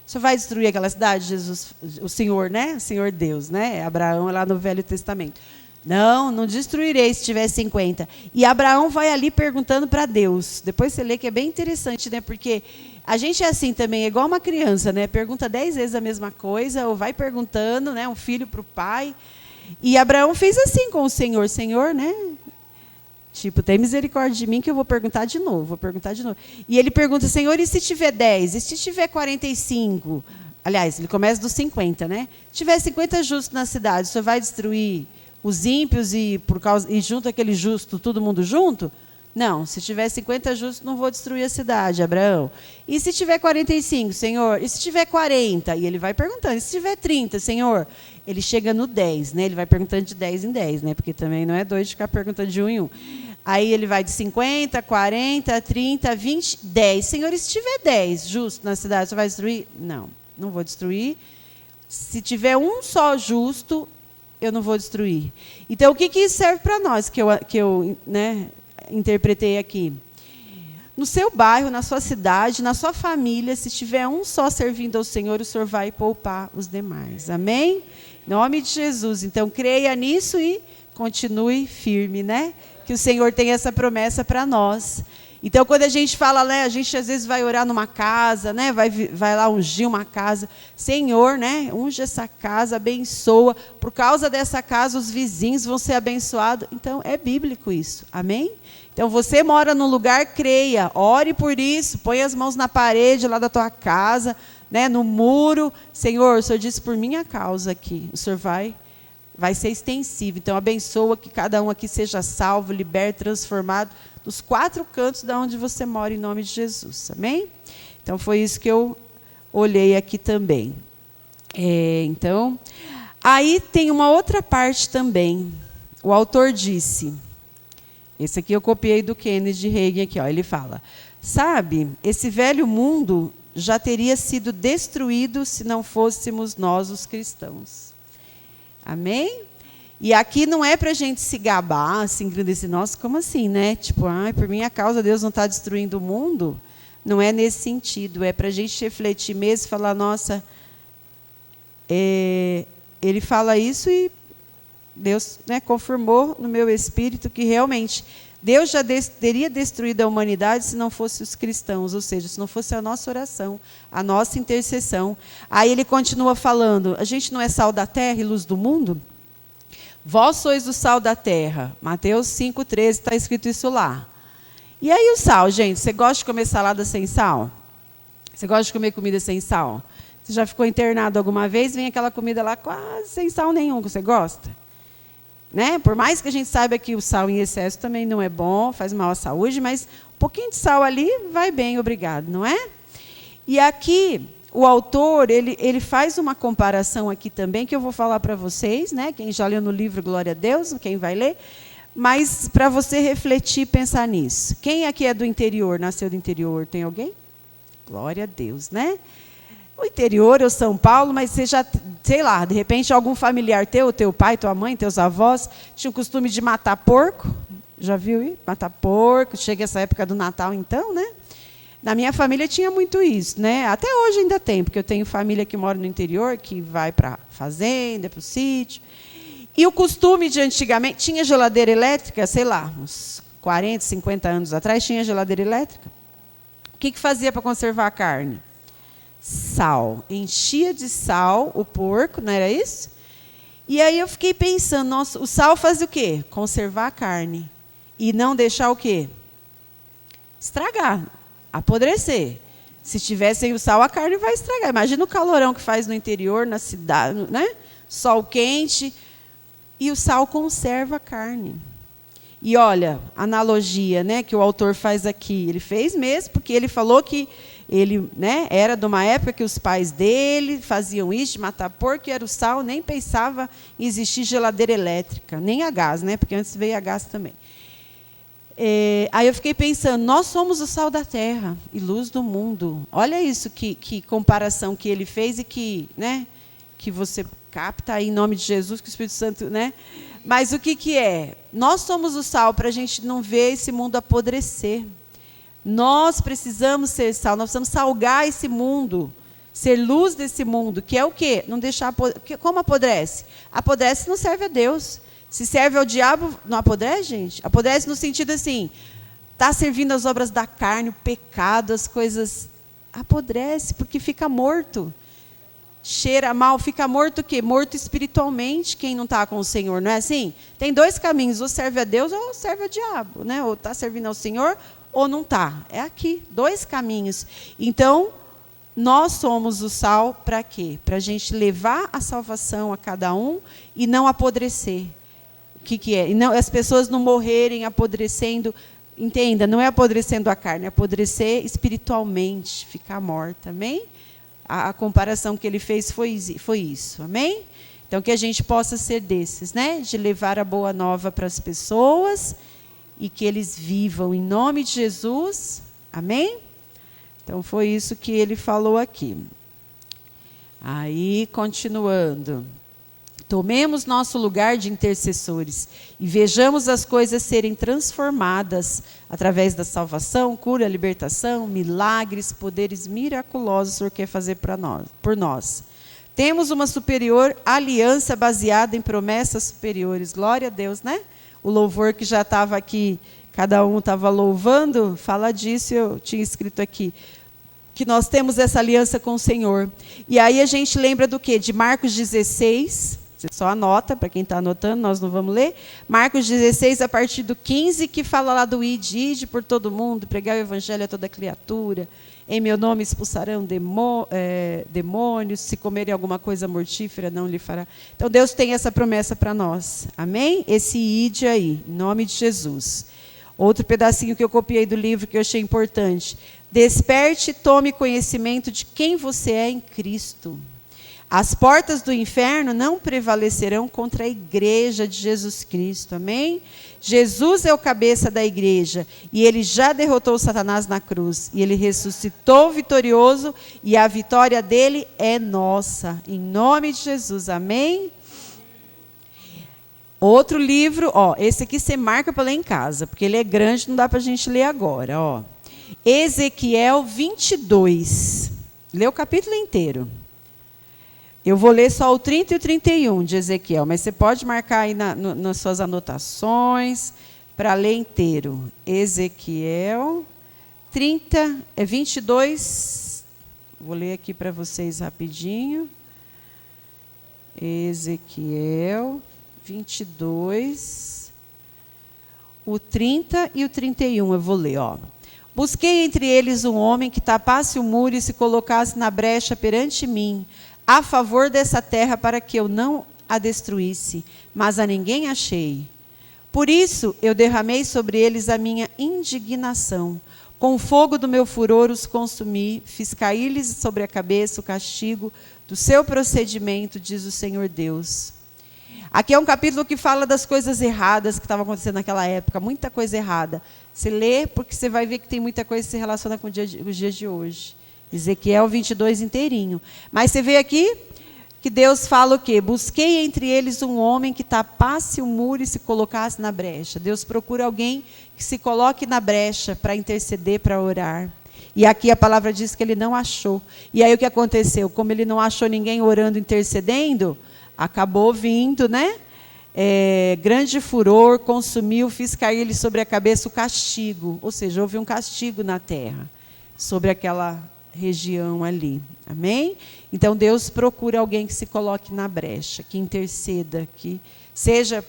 O Senhor vai destruir aquela cidade, Jesus, o Senhor, né? O Senhor Deus, né? Abraão é lá no Velho Testamento. Não destruirei se tiver 50. E Abraão vai ali perguntando para Deus. Depois você lê que é bem interessante, né? Porque a gente é assim também, é igual uma criança, né? Pergunta 10 vezes a mesma coisa, ou vai perguntando, né? Um filho para o pai. E Abraão fez assim com o Senhor. Senhor, né? Tipo, tem misericórdia de mim que eu vou perguntar de novo, E ele pergunta, Senhor, e se tiver 10? E se tiver 45? Aliás, ele começa dos 50, né? Se tiver 50 justos na cidade, o Senhor vai destruir os ímpios e junto aquele justo, todo mundo junto? Não, se tiver 50 justos, não vou destruir a cidade, Abraão. E se tiver 45, Senhor? E se tiver 40? E ele vai perguntando. E se tiver 30, Senhor? Ele chega no 10, né? Ele vai perguntando de 10 em 10, né? Porque também não é doido de ficar perguntando de 1 em 1. Aí ele vai de 50, 40, 30, 20, 10. Senhor, e se tiver 10 justo na cidade, você vai destruir? Não vou destruir. Se tiver um só justo, eu não vou destruir. Então, o que isso serve para nós, que eu interpretei aqui? No seu bairro, na sua cidade, na sua família, se tiver um só servindo ao Senhor, o Senhor vai poupar os demais. Amém? Em nome de Jesus. Então, creia nisso e continue firme, né? Que o Senhor tem essa promessa para nós. Então, quando a gente fala, né, a gente às vezes vai orar numa casa, né, vai lá ungir uma casa. Senhor, né, unge essa casa, abençoa. Por causa dessa casa, os vizinhos vão ser abençoados. Então, é bíblico isso. Amém? Então, você mora num lugar, creia, ore por isso, põe as mãos na parede lá da tua casa, né, no muro. Senhor, o Senhor disse por minha causa aqui. O Senhor vai ser extensivo. Então, abençoa que cada um aqui seja salvo, liberto, transformado, dos 4 cantos de onde você mora, em nome de Jesus. Amém? Então, foi isso que eu olhei aqui também. Aí tem uma outra parte também. O autor disse, Esse aqui eu copiei do Kennedy Hagin aqui, ó. Ele fala: sabe, esse velho mundo já teria sido destruído se não fôssemos nós os cristãos. Amém? E aqui não é para a gente se gabar, se engrandecer. Nossa, como assim, né? Tipo, por minha causa Deus não está destruindo o mundo. Não é nesse sentido. É para a gente refletir mesmo e falar, nossa, ele fala isso e Deus, né, confirmou no meu espírito que realmente Deus já teria destruído a humanidade se não fosse os cristãos, ou seja, se não fosse a nossa oração, a nossa intercessão. Aí ele continua falando, a gente não é sal da terra e luz do mundo? Vós sois o sal da terra. Mateus 5,13 está escrito isso lá. E aí o sal, gente, você gosta de comer salada sem sal? Você gosta de comer comida sem sal? Você já ficou internado alguma vez? Vem aquela comida lá quase sem sal nenhum, que você gosta? Né? Por mais que a gente saiba que o sal em excesso também não é bom, faz mal à saúde, mas um pouquinho de sal ali vai bem, obrigado, não é? E aqui o autor, ele faz uma comparação aqui também, que eu vou falar para vocês, né? Quem já leu no livro, glória a Deus, quem vai ler, mas para você refletir e pensar nisso. Quem aqui é do interior, nasceu do interior, tem alguém? Glória a Deus, né? O interior, ou São Paulo, mas você já, sei lá, de repente algum familiar teu pai, tua mãe, teus avós, tinha o costume de matar porco, já viu aí? Matar porco, chega essa época do Natal então, né? Na minha família tinha muito isso, né? Até hoje ainda tem, porque eu tenho família que mora no interior, que vai para a fazenda, para o sítio. E o costume de antigamente, tinha geladeira elétrica, sei lá, uns 40, 50 anos atrás, tinha geladeira elétrica. O que fazia para conservar a carne? Sal. Enchia de sal o porco, não era isso? E aí eu fiquei pensando, nossa, o sal faz o quê? Conservar a carne. E não deixar o quê? Estragar. Apodrecer. Se tivessem o sal, a carne vai estragar. Imagina o calorão que faz no interior, na cidade, né? Sol quente. E o sal conserva a carne. E olha, analogia, né, que o autor faz aqui. Ele fez mesmo, porque ele falou que ele, né, era de uma época que os pais dele faziam isso, de matar porco, e era o sal, nem pensava em existir geladeira elétrica, nem a gás, né, porque antes veio a gás também. Aí eu fiquei pensando, nós somos o sal da terra e luz do mundo. Olha isso, que comparação que ele fez e que, né, que você capta aí em nome de Jesus, que o Espírito Santo, né? Mas o que é? Nós somos o sal para a gente não ver esse mundo apodrecer. Nós precisamos ser sal, nós precisamos salgar esse mundo, ser luz desse mundo, que é o quê? Não deixar, como apodrece? Apodrece não serve a Deus. Se serve ao diabo, não apodrece, gente? Apodrece no sentido assim, está servindo as obras da carne, o pecado, as coisas. Apodrece, porque fica morto. Cheira mal, fica morto o quê? Morto espiritualmente, quem não está com o Senhor, não é assim? Tem dois caminhos, ou serve a Deus ou serve ao diabo, né? Ou está servindo ao Senhor ou não está. É aqui, dois caminhos. Então, nós somos o sal para quê? Para a gente levar a salvação a cada um e não apodrecer. O que é? E não, as pessoas não morrerem apodrecendo, entenda, não é apodrecendo a carne, é apodrecer espiritualmente, ficar morta, amém? A comparação que ele fez foi isso, amém? Então, que a gente possa ser desses, né? De levar a boa nova para as pessoas e que eles vivam em nome de Jesus, amém? Então, foi isso que ele falou aqui. Aí, continuando. Tomemos nosso lugar de intercessores e vejamos as coisas serem transformadas através da salvação, cura, libertação, milagres, poderes miraculosos o Senhor quer fazer por nós. Temos uma superior aliança baseada em promessas superiores. Glória a Deus, né? O louvor que já estava aqui, cada um estava louvando, fala disso, eu tinha escrito aqui. Que nós temos essa aliança com o Senhor. E aí a gente lembra do quê? De Marcos 16, você só anota, para quem está anotando, nós não vamos ler. Marcos 16, a partir do 15, que fala lá do ide por todo mundo, pregar o evangelho a toda criatura. Em meu nome expulsarão demônios, se comerem alguma coisa mortífera, não lhe fará. Então, Deus tem essa promessa para nós. Amém? Esse ide aí, em nome de Jesus. Outro pedacinho que eu copiei do livro, que eu achei importante. Desperte e tome conhecimento de quem você é em Cristo. As portas do inferno não prevalecerão contra a igreja de Jesus Cristo, amém? Jesus é o cabeça da igreja, e ele já derrotou Satanás na cruz, e ele ressuscitou vitorioso, e a vitória dele é nossa, em nome de Jesus, amém? Outro livro, esse aqui você marca para ler em casa, porque ele é grande, não dá para a gente ler agora, Ezequiel 22, lê o capítulo inteiro. Eu vou ler só o 30 e o 31 de Ezequiel, mas você pode marcar aí nas suas anotações para ler inteiro. Ezequiel 22, vou ler aqui para vocês rapidinho. Ezequiel 22, o 30 e o 31 eu vou ler, Busquei entre eles um homem que tapasse o muro e se colocasse na brecha perante mim, a favor dessa terra, para que eu não a destruísse, mas a ninguém achei. Por isso eu derramei sobre eles a minha indignação. Com o fogo do meu furor os consumi, fiz cair-lhes sobre a cabeça o castigo do seu procedimento, diz o Senhor Deus. Aqui é um capítulo que fala das coisas erradas que estavam acontecendo naquela época, muita coisa errada. Você lê porque você vai ver que tem muita coisa que se relaciona com os dias de hoje. Ezequiel 22 inteirinho. Mas você vê aqui que Deus fala o quê? Busquei entre eles um homem que tapasse o muro e se colocasse na brecha. Deus procura alguém que se coloque na brecha para interceder, para orar. E aqui a palavra diz que ele não achou. E aí o que aconteceu? Como ele não achou ninguém orando, intercedendo, acabou vindo, grande furor, consumiu, fiz cair-lhe sobre a cabeça o castigo. Ou seja, houve um castigo na terra, sobre aquela região ali, amém? Então Deus procura alguém que se coloque na brecha, que interceda, que seja,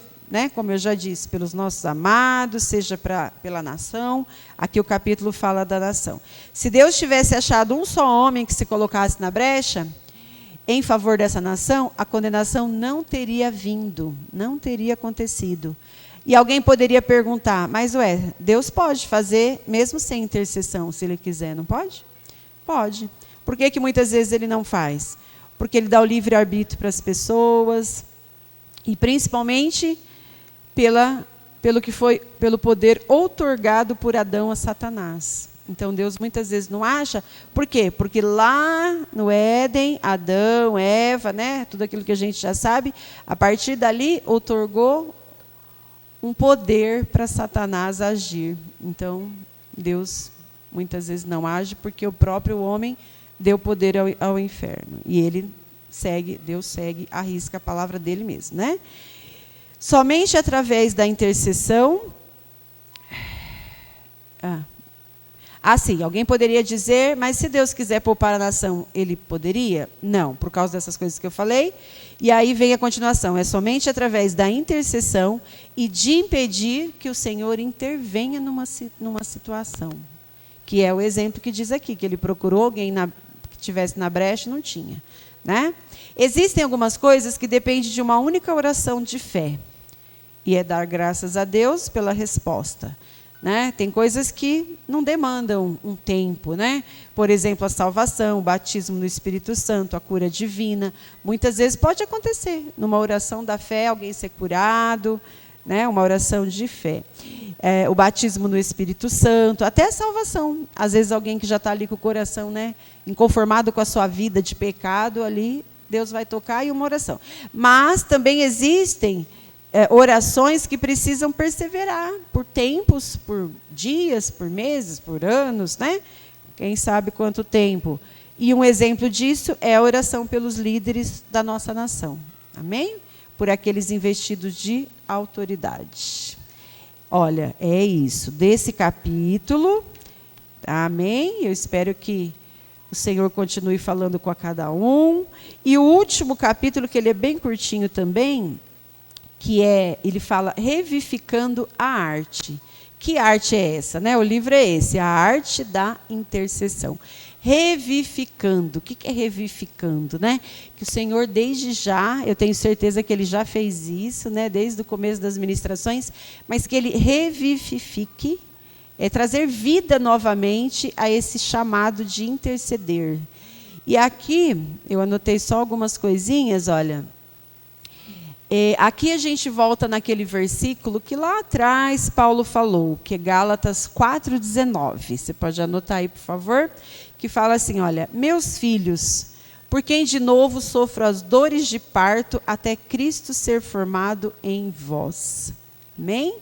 como eu já disse, pelos nossos amados, seja pela nação. Aqui o capítulo fala da nação. Se Deus tivesse achado um só homem que se colocasse na brecha em favor dessa nação, a condenação não teria vindo, não teria acontecido. E alguém poderia perguntar, mas Deus pode fazer mesmo sem intercessão, se Ele quiser, não pode? Pode. Por que muitas vezes Ele não faz? Porque Ele dá o livre-arbítrio para as pessoas, e principalmente pelo poder outorgado por Adão a Satanás. Então Deus muitas vezes não acha. Por quê? Porque lá no Éden, Adão, Eva, tudo aquilo que a gente já sabe, a partir dali outorgou um poder para Satanás agir. Então Deus muitas vezes não age porque o próprio homem deu poder ao inferno. E Deus segue, arrisca a palavra dele mesmo, Somente através da intercessão. Sim, alguém poderia dizer, mas se Deus quiser poupar a nação, Ele poderia? Não, por causa dessas coisas que eu falei. E aí vem a continuação, é somente através da intercessão e de impedir que o Senhor intervenha numa situação. Que é o exemplo que diz aqui, que Ele procurou alguém que estivesse na brecha e não tinha. Existem algumas coisas que dependem de uma única oração de fé. E é dar graças a Deus pela resposta. Tem coisas que não demandam um tempo, Por exemplo, a salvação, o batismo no Espírito Santo, a cura divina. Muitas vezes pode acontecer, numa oração da fé, alguém ser curado, uma oração de fé. O batismo no Espírito Santo, até a salvação. Às vezes alguém que já está ali com o coração, inconformado com a sua vida de pecado, ali Deus vai tocar e uma oração. Mas também existem orações que precisam perseverar por tempos, por dias, por meses, por anos, Quem sabe quanto tempo. E um exemplo disso é a oração pelos líderes da nossa nação. Amém? Por aqueles investidos de autoridade. Olha, é isso. Desse capítulo, amém? Eu espero que o Senhor continue falando com a cada um. E o último capítulo, que ele é bem curtinho também, ele fala revivificando a arte. Que arte é essa? O livro é esse, a arte da intercessão. Revivificando. O que é revivificando? Que o Senhor, desde já, eu tenho certeza que Ele já fez isso, desde o começo das ministrações, mas que Ele revivifique, trazer vida novamente a esse chamado de interceder. E aqui, eu anotei só algumas coisinhas, olha. Aqui a gente volta naquele versículo que lá atrás Paulo falou, que é Gálatas 4,19. Você pode anotar aí, por favor? Que fala assim, olha, meus filhos, por quem de novo sofro as dores de parto, até Cristo ser formado em vós. Amém?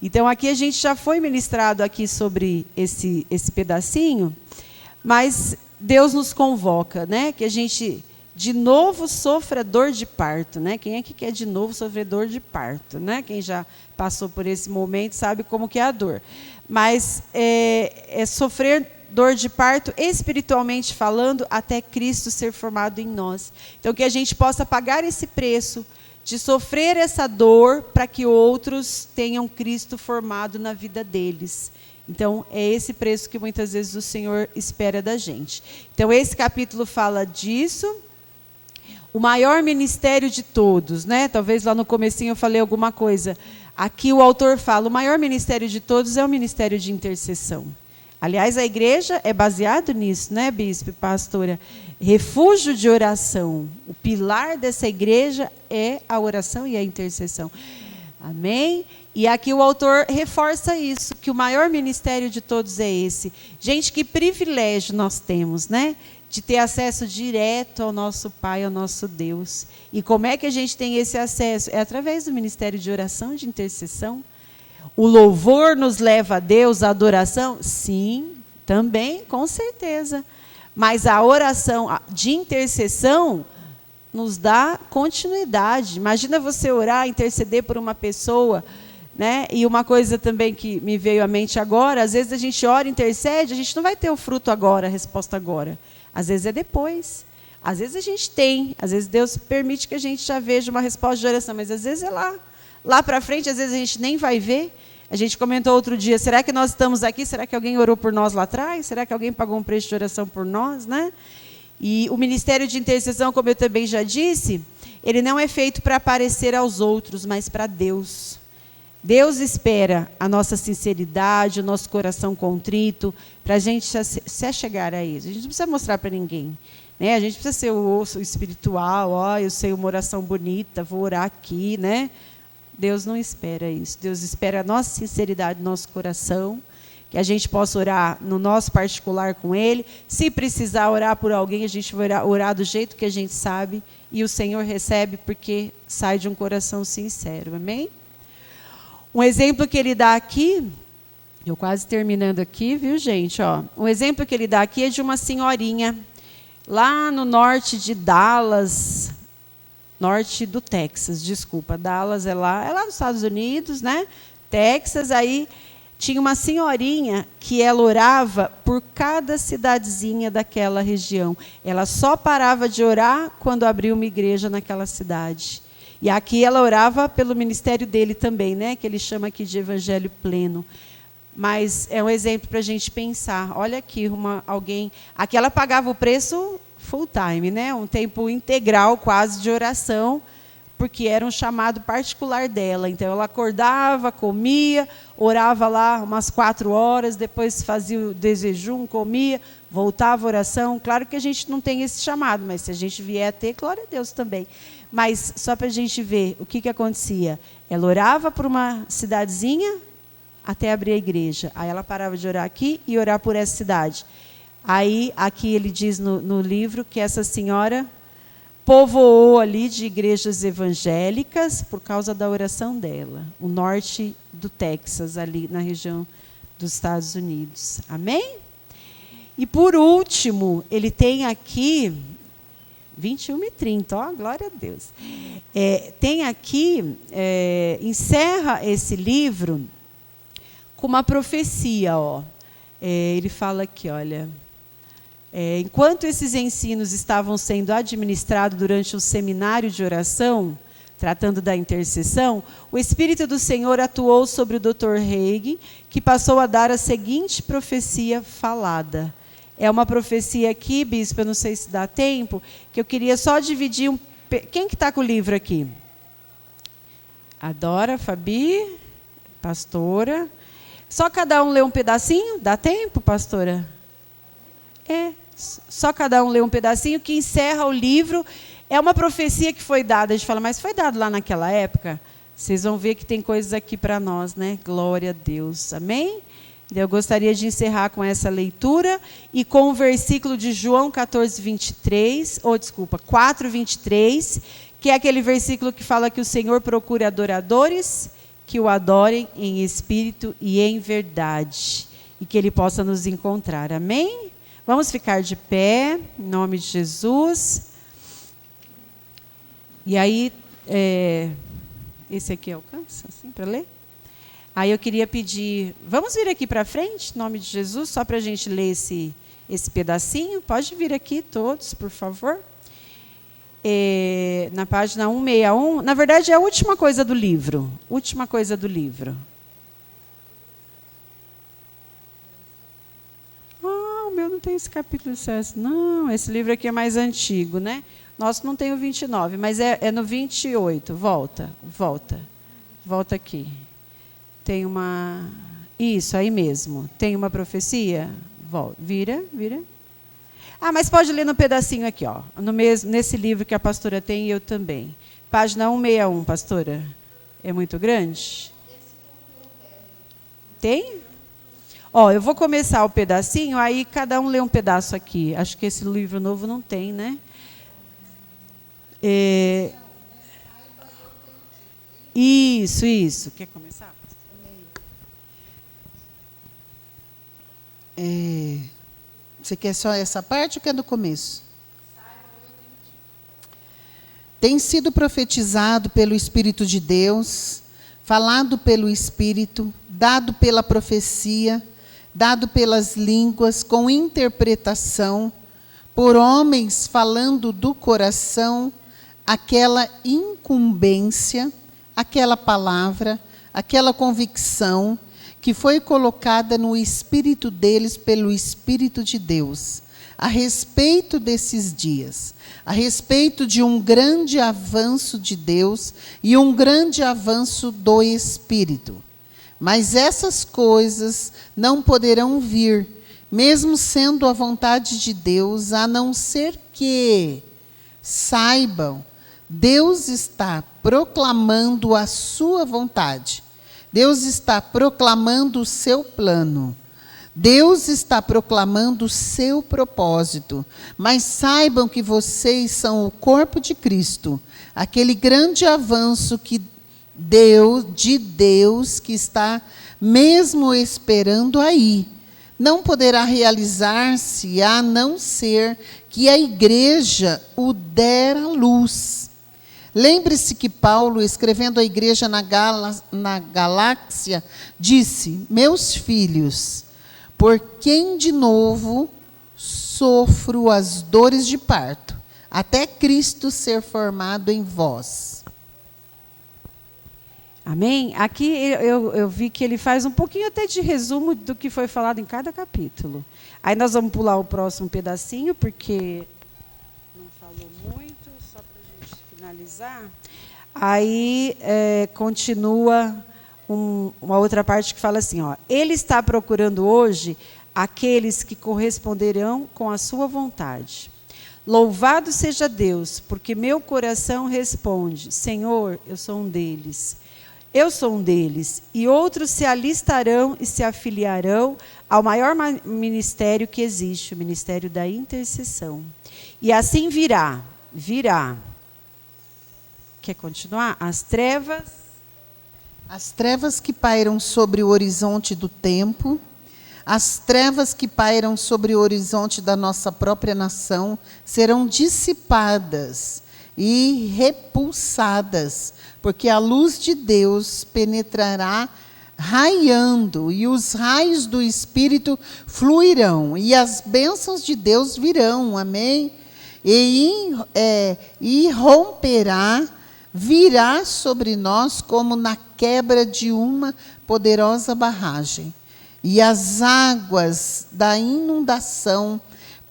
Então, aqui a gente já foi ministrado aqui sobre esse pedacinho, mas Deus nos convoca, né? Que a gente de novo sofra dor de parto, né? Quem é que quer de novo sofrer dor de parto, né? Quem já passou por esse momento sabe como que é a dor. Mas é sofrer dor de parto, espiritualmente falando, até Cristo ser formado em nós. Então, que a gente possa pagar esse preço de sofrer essa dor para que outros tenham Cristo formado na vida deles. Então, é esse preço que muitas vezes o Senhor espera da gente. Então, esse capítulo fala disso. O maior ministério de todos, né? Talvez lá no comecinho eu falei alguma coisa. Aqui o autor fala, o maior ministério de todos é o ministério de intercessão. Aliás, a igreja é baseado nisso, né, bispo e pastora? Refúgio de oração. O pilar dessa igreja é a oração e a intercessão. Amém? E aqui o autor reforça isso, que o maior ministério de todos é esse. Gente, que privilégio nós temos, né? De ter acesso direto ao nosso Pai, ao nosso Deus. E como é que a gente tem esse acesso? É através do ministério de oração e de intercessão. O louvor nos leva a Deus, a adoração? Sim, também, com certeza. Mas a oração de intercessão nos dá continuidade. Imagina você orar, interceder por uma pessoa, né? E uma coisa também que me veio à mente agora, às vezes a gente ora, intercede, a gente não vai ter o fruto agora, a resposta agora. Às vezes é depois. Às vezes a gente tem, às vezes Deus permite que a gente já veja uma resposta de oração, mas às vezes é lá para frente, às vezes a gente nem vai ver. A gente comentou outro dia, será que nós estamos aqui? Será que alguém orou por nós lá atrás? Será que alguém pagou um preço de oração por nós, né? E o ministério de intercessão, como eu também já disse, ele não é feito para aparecer aos outros, mas para Deus. Deus espera a nossa sinceridade, o nosso coração contrito, para a gente se chegar a isso. A gente não precisa mostrar para ninguém, né? A gente precisa ser o osso espiritual, ó, eu sei uma oração bonita, vou orar aqui, né? Deus não espera isso. Deus espera a nossa sinceridade, nosso coração, que a gente possa orar no nosso particular com Ele. Se precisar orar por alguém, a gente vai orar do jeito que a gente sabe, e o Senhor recebe porque sai de um coração sincero. Amém? Um exemplo que ele dá aqui, eu quase terminando aqui, viu, gente? Ó, um exemplo que ele dá aqui é de uma senhorinha, lá no norte de Dallas, norte do Texas, desculpa, Dallas é lá nos Estados Unidos, né? Texas, aí tinha uma senhorinha que ela orava por cada cidadezinha daquela região. Ela só parava de orar quando abriu uma igreja naquela cidade. E aqui ela orava pelo ministério dele também, né? Que ele chama aqui de evangelho pleno. Mas é um exemplo para a gente pensar. Olha aqui, alguém... Aqui ela pagava o preço full time, né? Um tempo integral quase de oração, porque era um chamado particular dela. Então, ela acordava, comia, orava lá umas 4 horas, depois fazia o desjejum, comia, voltava à oração. Claro que a gente não tem esse chamado, mas se a gente vier a ter, glória a Deus também. Mas só para a gente ver o que acontecia. Ela orava por uma cidadezinha até abrir a igreja. Aí ela parava de orar aqui e orar por essa cidade. Aí, aqui ele diz no livro que essa senhora povoou ali de igrejas evangélicas por causa da oração dela. O norte do Texas, ali na região dos Estados Unidos. Amém? E por último, ele tem aqui... 21h30, ó, glória a Deus. Tem aqui, encerra esse livro com uma profecia, ó. Ele fala aqui, olha, enquanto esses ensinos estavam sendo administrados durante o seminário de oração, tratando da intercessão, o Espírito do Senhor atuou sobre o Dr. Haig, que passou a dar a seguinte profecia falada. É uma profecia aqui, bispo, eu não sei se dá tempo, que eu queria só dividir Quem que está com o livro aqui? Adora, Fabi, pastora. Só cada um lê um pedacinho? Dá tempo, pastora? Só cada um lê um pedacinho que encerra o livro. É uma profecia que foi dada. A gente fala, mas foi dado lá naquela época? Vocês vão ver que tem coisas aqui para nós, né? Glória a Deus. Amém? Eu gostaria de encerrar com essa leitura e com o versículo de João 4, 23, que é aquele versículo que fala que o Senhor procura adoradores que o adorem em espírito e em verdade, e que Ele possa nos encontrar. Amém? Vamos ficar de pé, em nome de Jesus. E aí, esse aqui alcança, assim, para ler? Aí eu queria pedir, vamos vir aqui para frente, em nome de Jesus, só para a gente ler esse pedacinho. Pode vir aqui todos, por favor. Na página 161, na verdade é a última coisa do livro. Última coisa do livro. O meu não tem esse capítulo 7, não. Esse livro aqui é mais antigo, né? Nosso não tem o 29, mas é no 28. Volta aqui. Tem uma... Isso, aí mesmo. Tem uma profecia? Vira. Mas pode ler no pedacinho aqui, ó. Nesse livro que a pastora tem e eu também. Página 161, pastora. É muito grande? Tem? Eu vou começar o pedacinho, aí cada um lê um pedaço aqui. Acho que esse livro novo não tem, né? Isso. Quer começar? Você quer só essa parte ou quer do começo? Tem sido profetizado pelo Espírito de Deus, falado pelo Espírito, dado pela profecia, dado pelas línguas, com interpretação, por homens falando do coração, aquela incumbência, aquela palavra, aquela convicção, que foi colocada no espírito deles pelo Espírito de Deus, a respeito desses dias, a respeito de um grande avanço de Deus e um grande avanço do Espírito. Mas essas coisas não poderão vir, mesmo sendo a vontade de Deus, a não ser que saibam, Deus está proclamando a sua vontade. Deus está proclamando o seu plano. Deus está proclamando o seu propósito. Mas saibam que vocês são o corpo de Cristo, aquele grande avanço de Deus que está mesmo esperando aí. Não poderá realizar-se a não ser que a igreja o der à luz. Lembre-se que Paulo, escrevendo à igreja na Galácia, disse: meus filhos, por quem de novo sofro as dores de parto, até Cristo ser formado em vós. Amém? Aqui eu vi que ele faz um pouquinho até de resumo do que foi falado em cada capítulo. Aí nós vamos pular o próximo pedacinho, porque não falou muito, só para a gente finalizar. Aí continua uma outra parte que fala assim, ele está procurando hoje aqueles que corresponderão com a sua vontade. Louvado seja Deus, porque meu coração responde, Senhor, eu sou um deles. Eu sou um deles, e outros se alistarão e se afiliarão ao maior ministério que existe, o ministério da intercessão. E assim virá. Quer continuar? As trevas que pairam sobre o horizonte do tempo, as trevas que pairam sobre o horizonte da nossa própria nação serão dissipadas e repulsadas, porque a luz de Deus penetrará raiando, e os raios do Espírito fluirão, e as bênçãos de Deus virão, amém? E romperá, virá sobre nós como na quebra de uma poderosa barragem, e as águas da inundação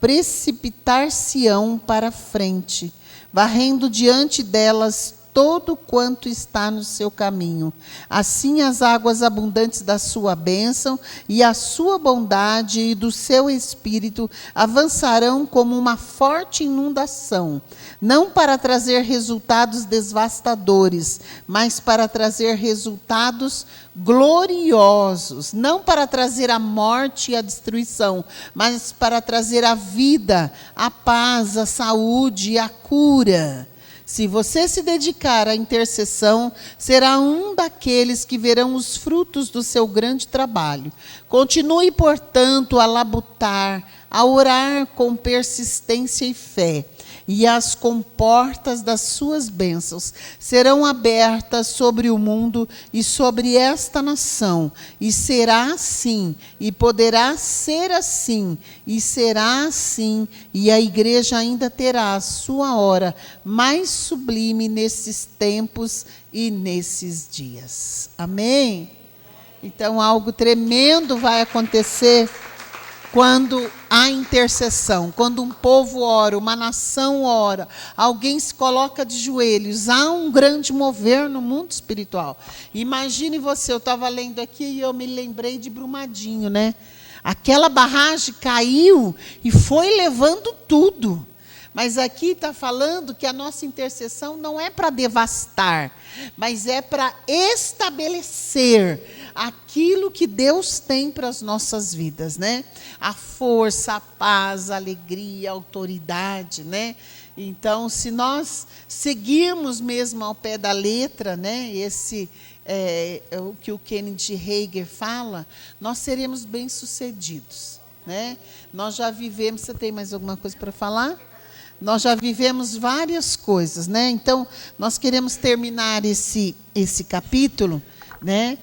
precipitar-se-ão para frente, varrendo diante delas todo quanto está no seu caminho. Assim as águas abundantes da sua bênção e a sua bondade e do seu espírito avançarão como uma forte inundação, não para trazer resultados devastadores, mas para trazer resultados gloriosos, não para trazer a morte e a destruição, mas para trazer a vida, a paz, a saúde e a cura. Se você se dedicar à intercessão, será um daqueles que verão os frutos do seu grande trabalho. Continue, portanto, a labutar, a orar com persistência e fé, e as comportas das suas bênçãos serão abertas sobre o mundo e sobre esta nação, e será assim, e poderá ser assim, e será assim, e a igreja ainda terá a sua hora mais sublime nesses tempos e nesses dias. Amém? Então, algo tremendo vai acontecer quando há intercessão, quando um povo ora, uma nação ora, alguém se coloca de joelhos, há um grande mover no mundo espiritual. Imagine você, eu estava lendo aqui e eu me lembrei de Brumadinho, né? Aquela barragem caiu e foi levando tudo. Mas aqui está falando que a nossa intercessão não é para devastar, mas é para estabelecer aquilo que Deus tem para as nossas vidas, né? A força, a paz, a alegria, a autoridade, né? Então, se nós seguirmos mesmo ao pé da letra, né? O que o Kenneth Hagin fala, nós seremos bem-sucedidos, né? Nós já vivemos, você tem mais alguma coisa para falar? Nós já vivemos várias coisas, né? Então, nós queremos terminar esse capítulo, né?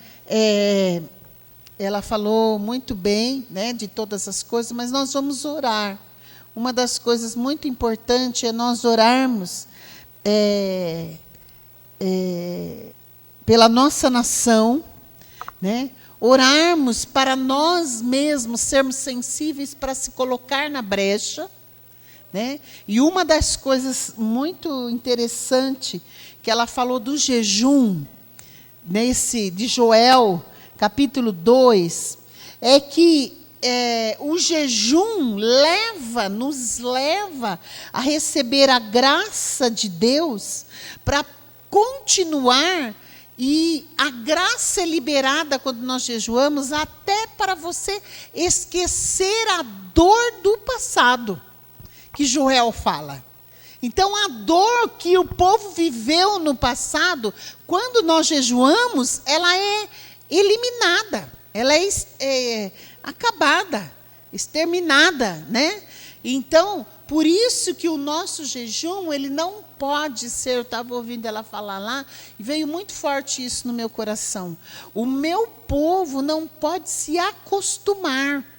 Ela falou muito bem, né, de todas as coisas, mas nós vamos orar. Uma das coisas muito importantes é nós orarmos pela nossa nação, né? Orarmos para nós mesmos sermos sensíveis para se colocar na brecha, né? E uma das coisas muito interessantes que ela falou do jejum, de Joel, capítulo 2, é que o jejum nos leva a receber a graça de Deus para continuar, e a graça é liberada quando nós jejuamos até para você esquecer a dor do passado, que Joel fala. Então, a dor que o povo viveu no passado, quando nós jejuamos, ela é eliminada, ela é acabada, exterminada, né? Então, por isso que o nosso jejum, ele não pode ser, eu estava ouvindo ela falar lá, e veio muito forte isso no meu coração. O meu povo não pode se acostumar,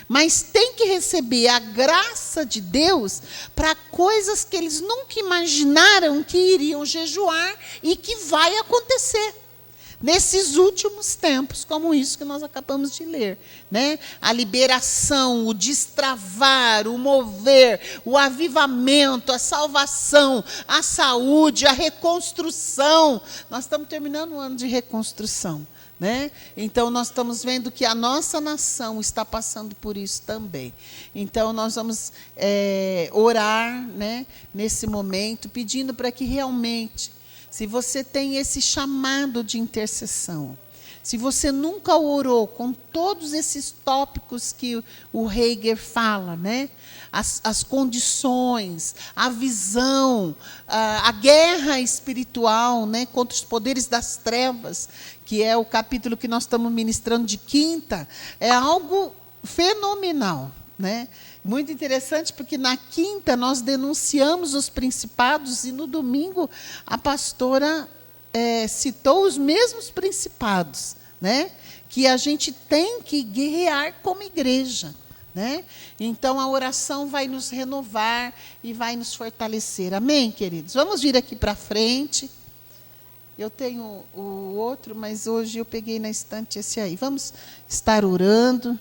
mas tem que receber a graça de Deus para coisas que eles nunca imaginaram que iriam jejuar e que vai acontecer nesses últimos tempos, como isso que nós acabamos de ler, né? A liberação, o destravar, o mover, o avivamento, a salvação, a saúde, a reconstrução. Nós estamos terminando o ano de reconstrução, né? Então, nós estamos vendo que a nossa nação está passando por isso também. Então, nós vamos orar, né, nesse momento, pedindo para que realmente, se você tem esse chamado de intercessão, se você nunca orou com todos esses tópicos que o Hagin fala, né? As condições, a visão, a guerra espiritual, né, contra os poderes das trevas, que é o capítulo que nós estamos ministrando de quinta, é algo fenomenal, né? Muito interessante, porque na quinta nós denunciamos os principados e no domingo a pastora citou os mesmos principados, né? Que a gente tem que guerrear como igreja, né? Então a oração vai nos renovar e vai nos fortalecer. Amém, queridos? Vamos vir aqui para frente. Eu tenho o outro, mas hoje eu peguei na estante esse aí. Vamos estar orando.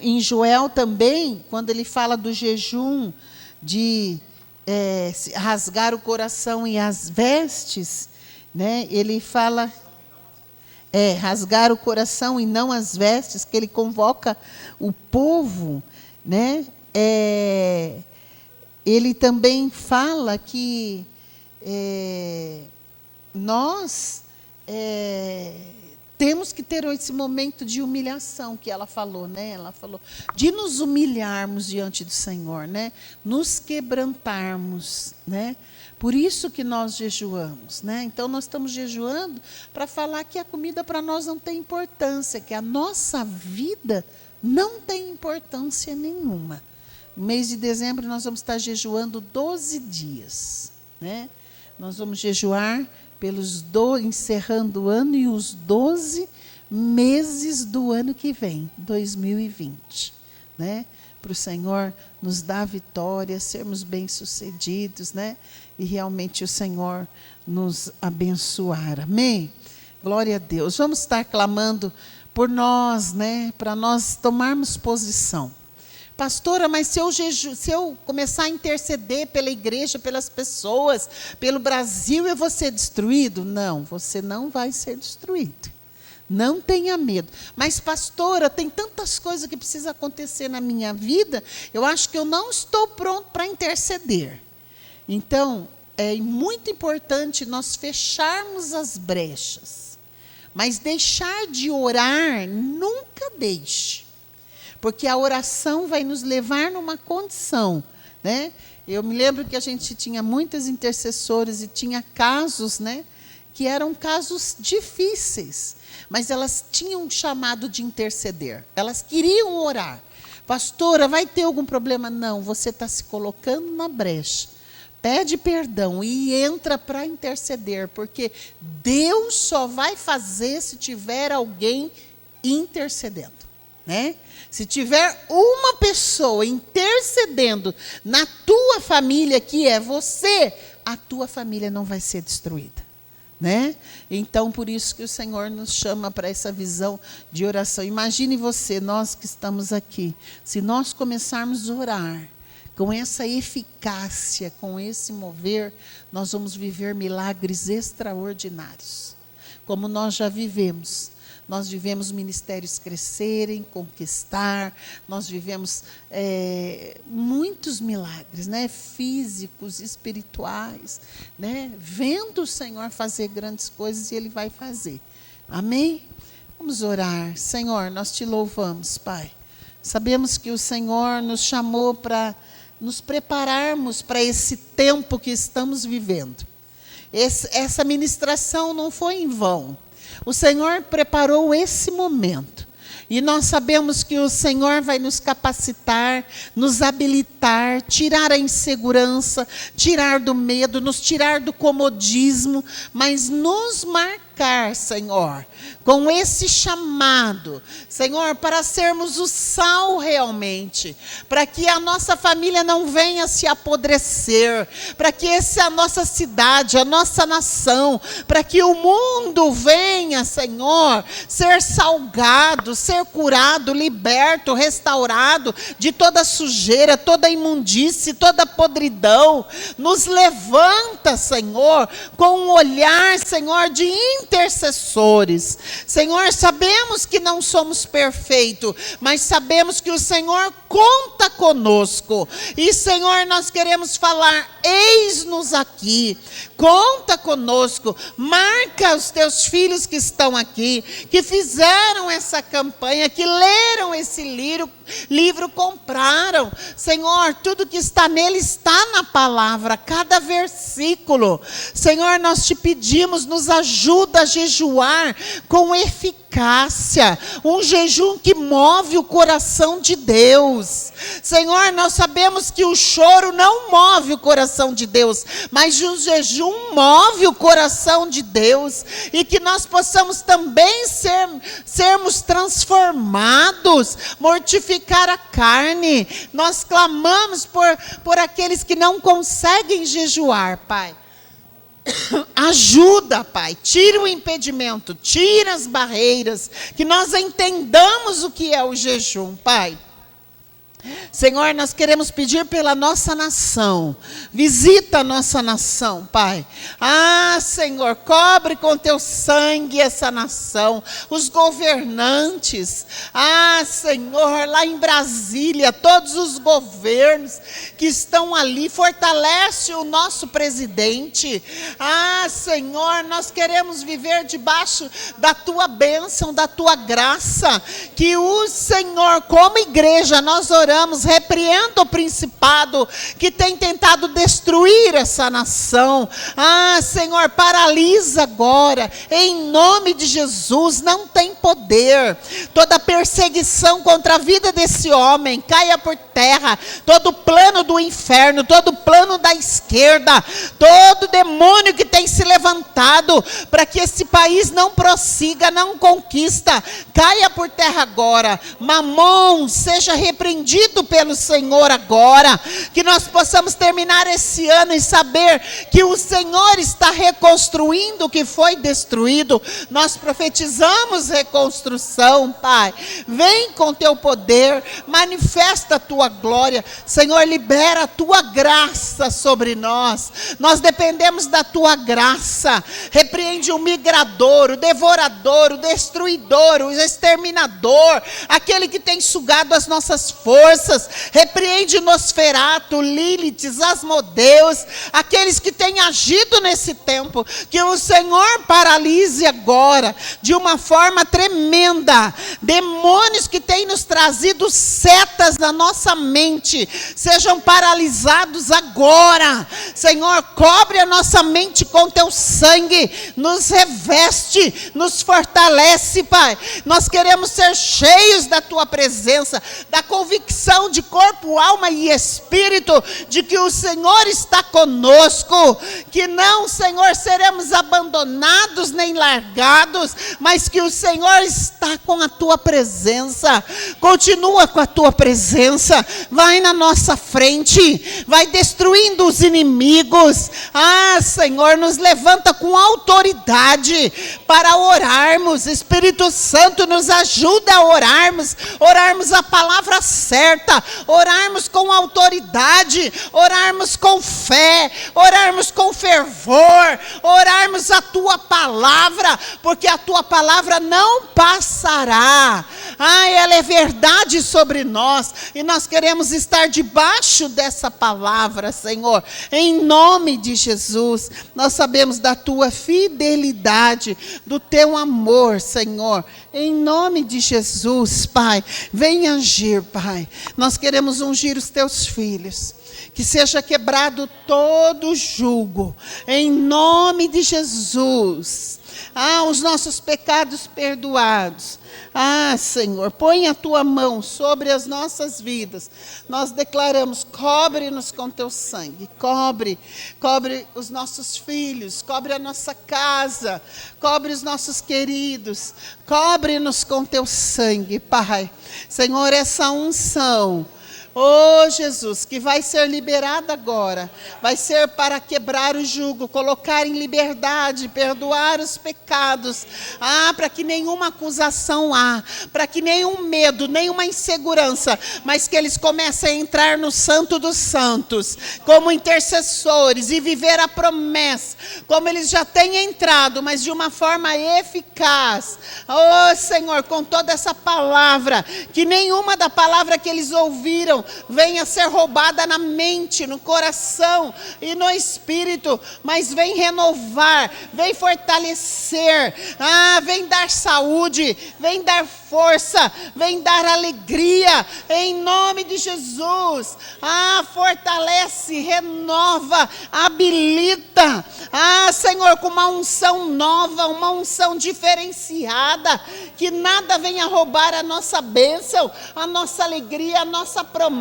Em Joel também, quando ele fala do jejum de rasgar o coração e as vestes, né? Ele fala rasgar o coração e não as vestes, que ele convoca o povo, né? Ele também fala que nós temos que ter esse momento de humilhação que ela falou, né? Ela falou de nos humilharmos diante do Senhor, né? Nos quebrantarmos, né? Por isso que nós jejuamos, né? Então nós estamos jejuando para falar que a comida para nós não tem importância, que a nossa vida não tem importância nenhuma. No mês de dezembro nós vamos estar jejuando 12 dias, né? Nós vamos jejuar encerrando o ano e os 12 meses do ano que vem, 2020, né? Para o Senhor nos dar vitória, sermos bem-sucedidos, né? E realmente o Senhor nos abençoar. Amém? Glória a Deus. Vamos estar clamando por nós, né? Para nós tomarmos posição. Pastora, mas se eu começar a interceder pela igreja, pelas pessoas, pelo Brasil, eu vou ser destruído? Não, você não vai ser destruído. Não tenha medo. Mas, pastora, tem tantas coisas que precisam acontecer na minha vida, eu acho que eu não estou pronto para interceder. Então, é muito importante nós fecharmos as brechas. Mas deixar de orar, nunca deixe. Porque a oração vai nos levar numa condição, né? Eu me lembro que a gente tinha muitas intercessoras e tinha casos, né, que eram casos difíceis, mas elas tinham um chamado de interceder. Elas queriam orar. Pastora, vai ter algum problema? Não, você está se colocando na brecha. Pede perdão e entra para interceder, porque Deus só vai fazer se tiver alguém intercedendo, né? Se tiver uma pessoa intercedendo na tua família, que é você, a tua família não vai ser destruída, né? Então, por isso que o Senhor nos chama para essa visão de oração. Imagine você, nós que estamos aqui, se nós começarmos a orar com essa eficácia, com esse mover, nós vamos viver milagres extraordinários, como nós já vivemos. Nós vivemos ministérios crescerem, conquistar, nós vivemos muitos milagres, né? Físicos, espirituais, né? Vendo o Senhor fazer grandes coisas e Ele vai fazer. Amém? Vamos orar. Senhor, nós te louvamos, Pai. Sabemos que o Senhor nos chamou para nos prepararmos para esse tempo que estamos vivendo. Essa ministração não foi em vão. O Senhor preparou esse momento. E nós sabemos que o Senhor vai nos capacitar, nos habilitar, tirar a insegurança, tirar do medo, nos tirar do comodismo, mas nos marcar, Senhor, com esse chamado, Senhor, para sermos o sal realmente, para que a nossa família não venha se apodrecer, para que a nossa cidade, a nossa nação, para que o mundo venha, Senhor, ser salgado, ser curado, liberto, restaurado de toda sujeira, toda imundície, toda podridão. Nos levanta, Senhor, com um olhar, Senhor, de intercessores. Senhor, sabemos que não somos perfeitos, mas sabemos que o Senhor conta conosco. E, Senhor, nós queremos falar, eis-nos aqui, conta conosco, marca os teus filhos que estão aqui, que fizeram essa campanha, que leram esse livro, compraram. Senhor, tudo que está nele está na palavra, cada versículo. Senhor, nós te pedimos, nos ajuda a jejuar com eficácia, um jejum que move o coração de Deus. Senhor, nós sabemos que o choro não move o coração de Deus, mas o jejum move o coração de Deus, e que nós possamos também sermos transformados, mortificar a carne. Nós clamamos por aqueles que não conseguem jejuar, Pai. Ajuda, Pai, tira o impedimento, tira as barreiras, que nós entendamos o que é o jejum, Pai. Senhor, nós queremos pedir pela nossa nação. Visita a nossa nação, Pai. Senhor, cobre com teu sangue essa nação, os governantes. Senhor, lá em Brasília, todos os governos que estão ali, fortalece o nosso presidente. Senhor, nós queremos viver debaixo da tua bênção, da tua graça. Que o Senhor, como igreja, nós oramos, repreenda o principado que tem tentado destruir essa nação. Senhor, paralisa agora, em nome de Jesus, não tem poder. Toda perseguição contra a vida desse homem, caia por terra. Todo plano do inferno, todo plano da esquerda, todo demônio que tem se levantado para que esse país não prossiga, não conquista, caia por terra agora. Mamon, seja repreendido pelo Senhor agora, que nós possamos terminar esse ano e saber que o Senhor está reconstruindo o que foi destruído. Nós profetizamos reconstrução, Pai. Vem com teu poder, manifesta a tua glória. Senhor, libera a tua graça sobre nós. Nós dependemos da tua graça. Repreende o migrador, o devorador, o destruidor, o exterminador, aquele que tem sugado as nossas forças. Repreende Nosferato, Lilith, Asmodeus, aqueles que têm agido nesse tempo. Que o Senhor paralise agora, de uma forma tremenda, demônios que têm nos trazido setas na nossa mente, sejam paralisados agora. Senhor, cobre a nossa mente com teu sangue, nos reveste, nos fortalece, Pai. Nós queremos ser cheios da tua presença, da convicção de corpo, alma e espírito, de que o Senhor está conosco, que não, Senhor, seremos abandonados nem largados, mas que o Senhor está com a tua presença. Continua com a tua presença, vai na nossa frente, vai destruindo os inimigos. Senhor, nos levanta com autoridade para orarmos. Espírito Santo, nos ajuda a orarmos a palavra certa, orarmos com autoridade, orarmos com fé, orarmos com fervor, orarmos a tua palavra, porque a tua palavra não passará. Ela é verdade sobre nós, e nós queremos estar debaixo dessa palavra, Senhor, em nome de Jesus. Nós sabemos da tua fidelidade, do teu amor, Senhor, em nome de Jesus, Pai. Vem agir, Pai. Nós queremos ungir os teus filhos, que seja quebrado todo jugo, em nome de Jesus. Os nossos pecados perdoados. Senhor, põe a tua mão sobre as nossas vidas. Nós declaramos, cobre-nos com teu sangue, cobre os nossos filhos, cobre a nossa casa, cobre os nossos queridos, cobre-nos com teu sangue, Pai. Senhor, essa unção, Jesus, que vai ser liberada agora, vai ser para quebrar o jugo, colocar em liberdade, perdoar os pecados, para que nenhuma acusação para que nenhum medo, nenhuma insegurança, mas que eles comecem a entrar no Santo dos Santos, como intercessores, e viver a promessa, como eles já têm entrado, mas de uma forma eficaz. Senhor, com toda essa palavra, que nenhuma da palavra que eles ouviram venha ser roubada na mente, no coração e no espírito, mas vem renovar, vem fortalecer, vem dar saúde, vem dar força, vem dar alegria, em nome de Jesus. Fortalece, renova, habilita, Senhor, com uma unção nova, uma unção diferenciada, que nada venha roubar a nossa bênção, a nossa alegria, a nossa promessa,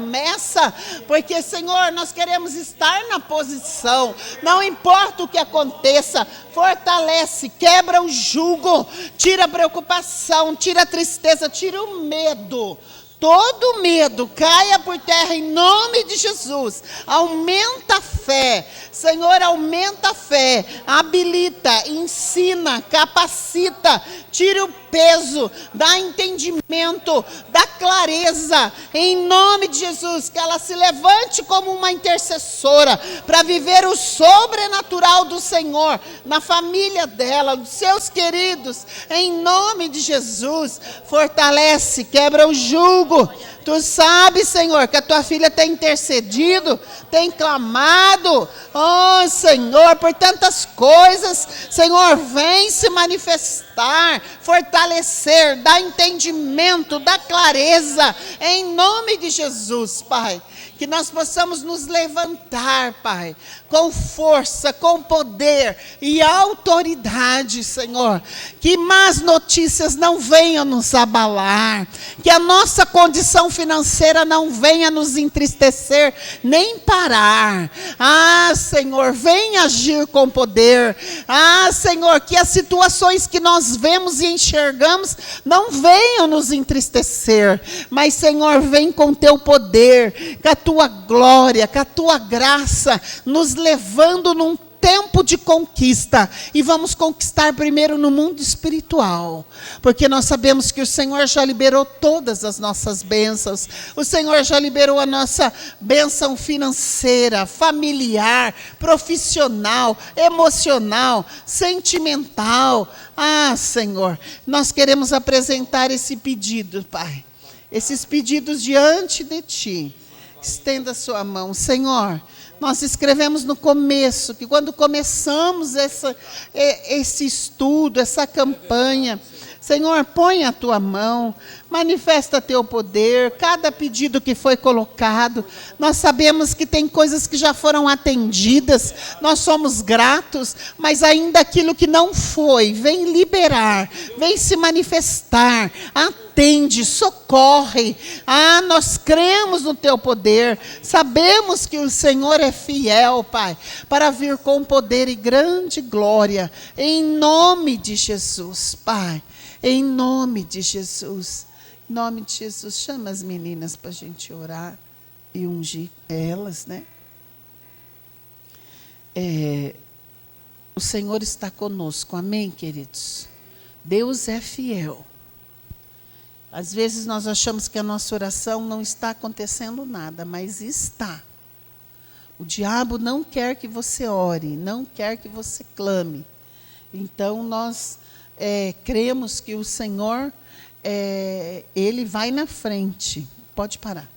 porque, Senhor, nós queremos estar na posição, não importa o que aconteça. Fortalece, quebra o jugo, tira a preocupação, tira a tristeza, tira o medo. Todo medo caia por terra em nome de Jesus. Aumenta a fé, Senhor, aumenta a fé, habilita, ensina, capacita, tira o peso, dá entendimento, dá clareza, em nome de Jesus, que ela se levante como uma intercessora, para viver o sobrenatural do Senhor, na família dela, dos seus queridos, em nome de Jesus. Fortalece, quebra o jugo. Tu sabes, Senhor, que a tua filha tem intercedido, tem clamado, oh Senhor, por tantas coisas. Senhor, vem se manifestar, fortalecer, dar entendimento, dar clareza, em nome de Jesus, Pai. Que nós possamos nos levantar, Pai, com força, com poder e autoridade, Senhor. Que más notícias não venham nos abalar, que a nossa condição financeira não venha nos entristecer, nem parar. Ah, Senhor, vem agir com poder. Ah, Senhor, que as situações que nós vemos e enxergamos não venham nos entristecer, mas, Senhor, vem com teu poder, com a tua glória, com a tua graça, nos levando num tempo de conquista, e vamos conquistar primeiro no mundo espiritual, porque nós sabemos que o Senhor já liberou todas as nossas bênçãos. O Senhor já liberou a nossa bênção financeira, familiar, profissional, emocional, sentimental. Ah, Senhor, nós queremos apresentar esse pedido, Pai, esses pedidos diante de Ti. Estenda a sua mão. Senhor, nós escrevemos no começo, que quando começamos esse estudo, essa campanha, Senhor, põe a tua mão, manifesta teu poder, cada pedido que foi colocado. Nós sabemos que tem coisas que já foram atendidas, nós somos gratos, mas ainda aquilo que não foi, vem liberar, vem se manifestar, atende, socorre. Ah, nós cremos no teu poder, sabemos que o Senhor é fiel, Pai, para vir com poder e grande glória, em nome de Jesus, Pai. Em nome de Jesus, em nome de Jesus, chama as meninas para a gente orar e ungir elas, né? O Senhor está conosco, amém, queridos? Deus é fiel. Às vezes nós achamos que a nossa oração não está acontecendo nada, mas está. O diabo não quer que você ore, não quer que você clame. Então nós cremos que o Senhor, Ele vai na frente. Pode parar.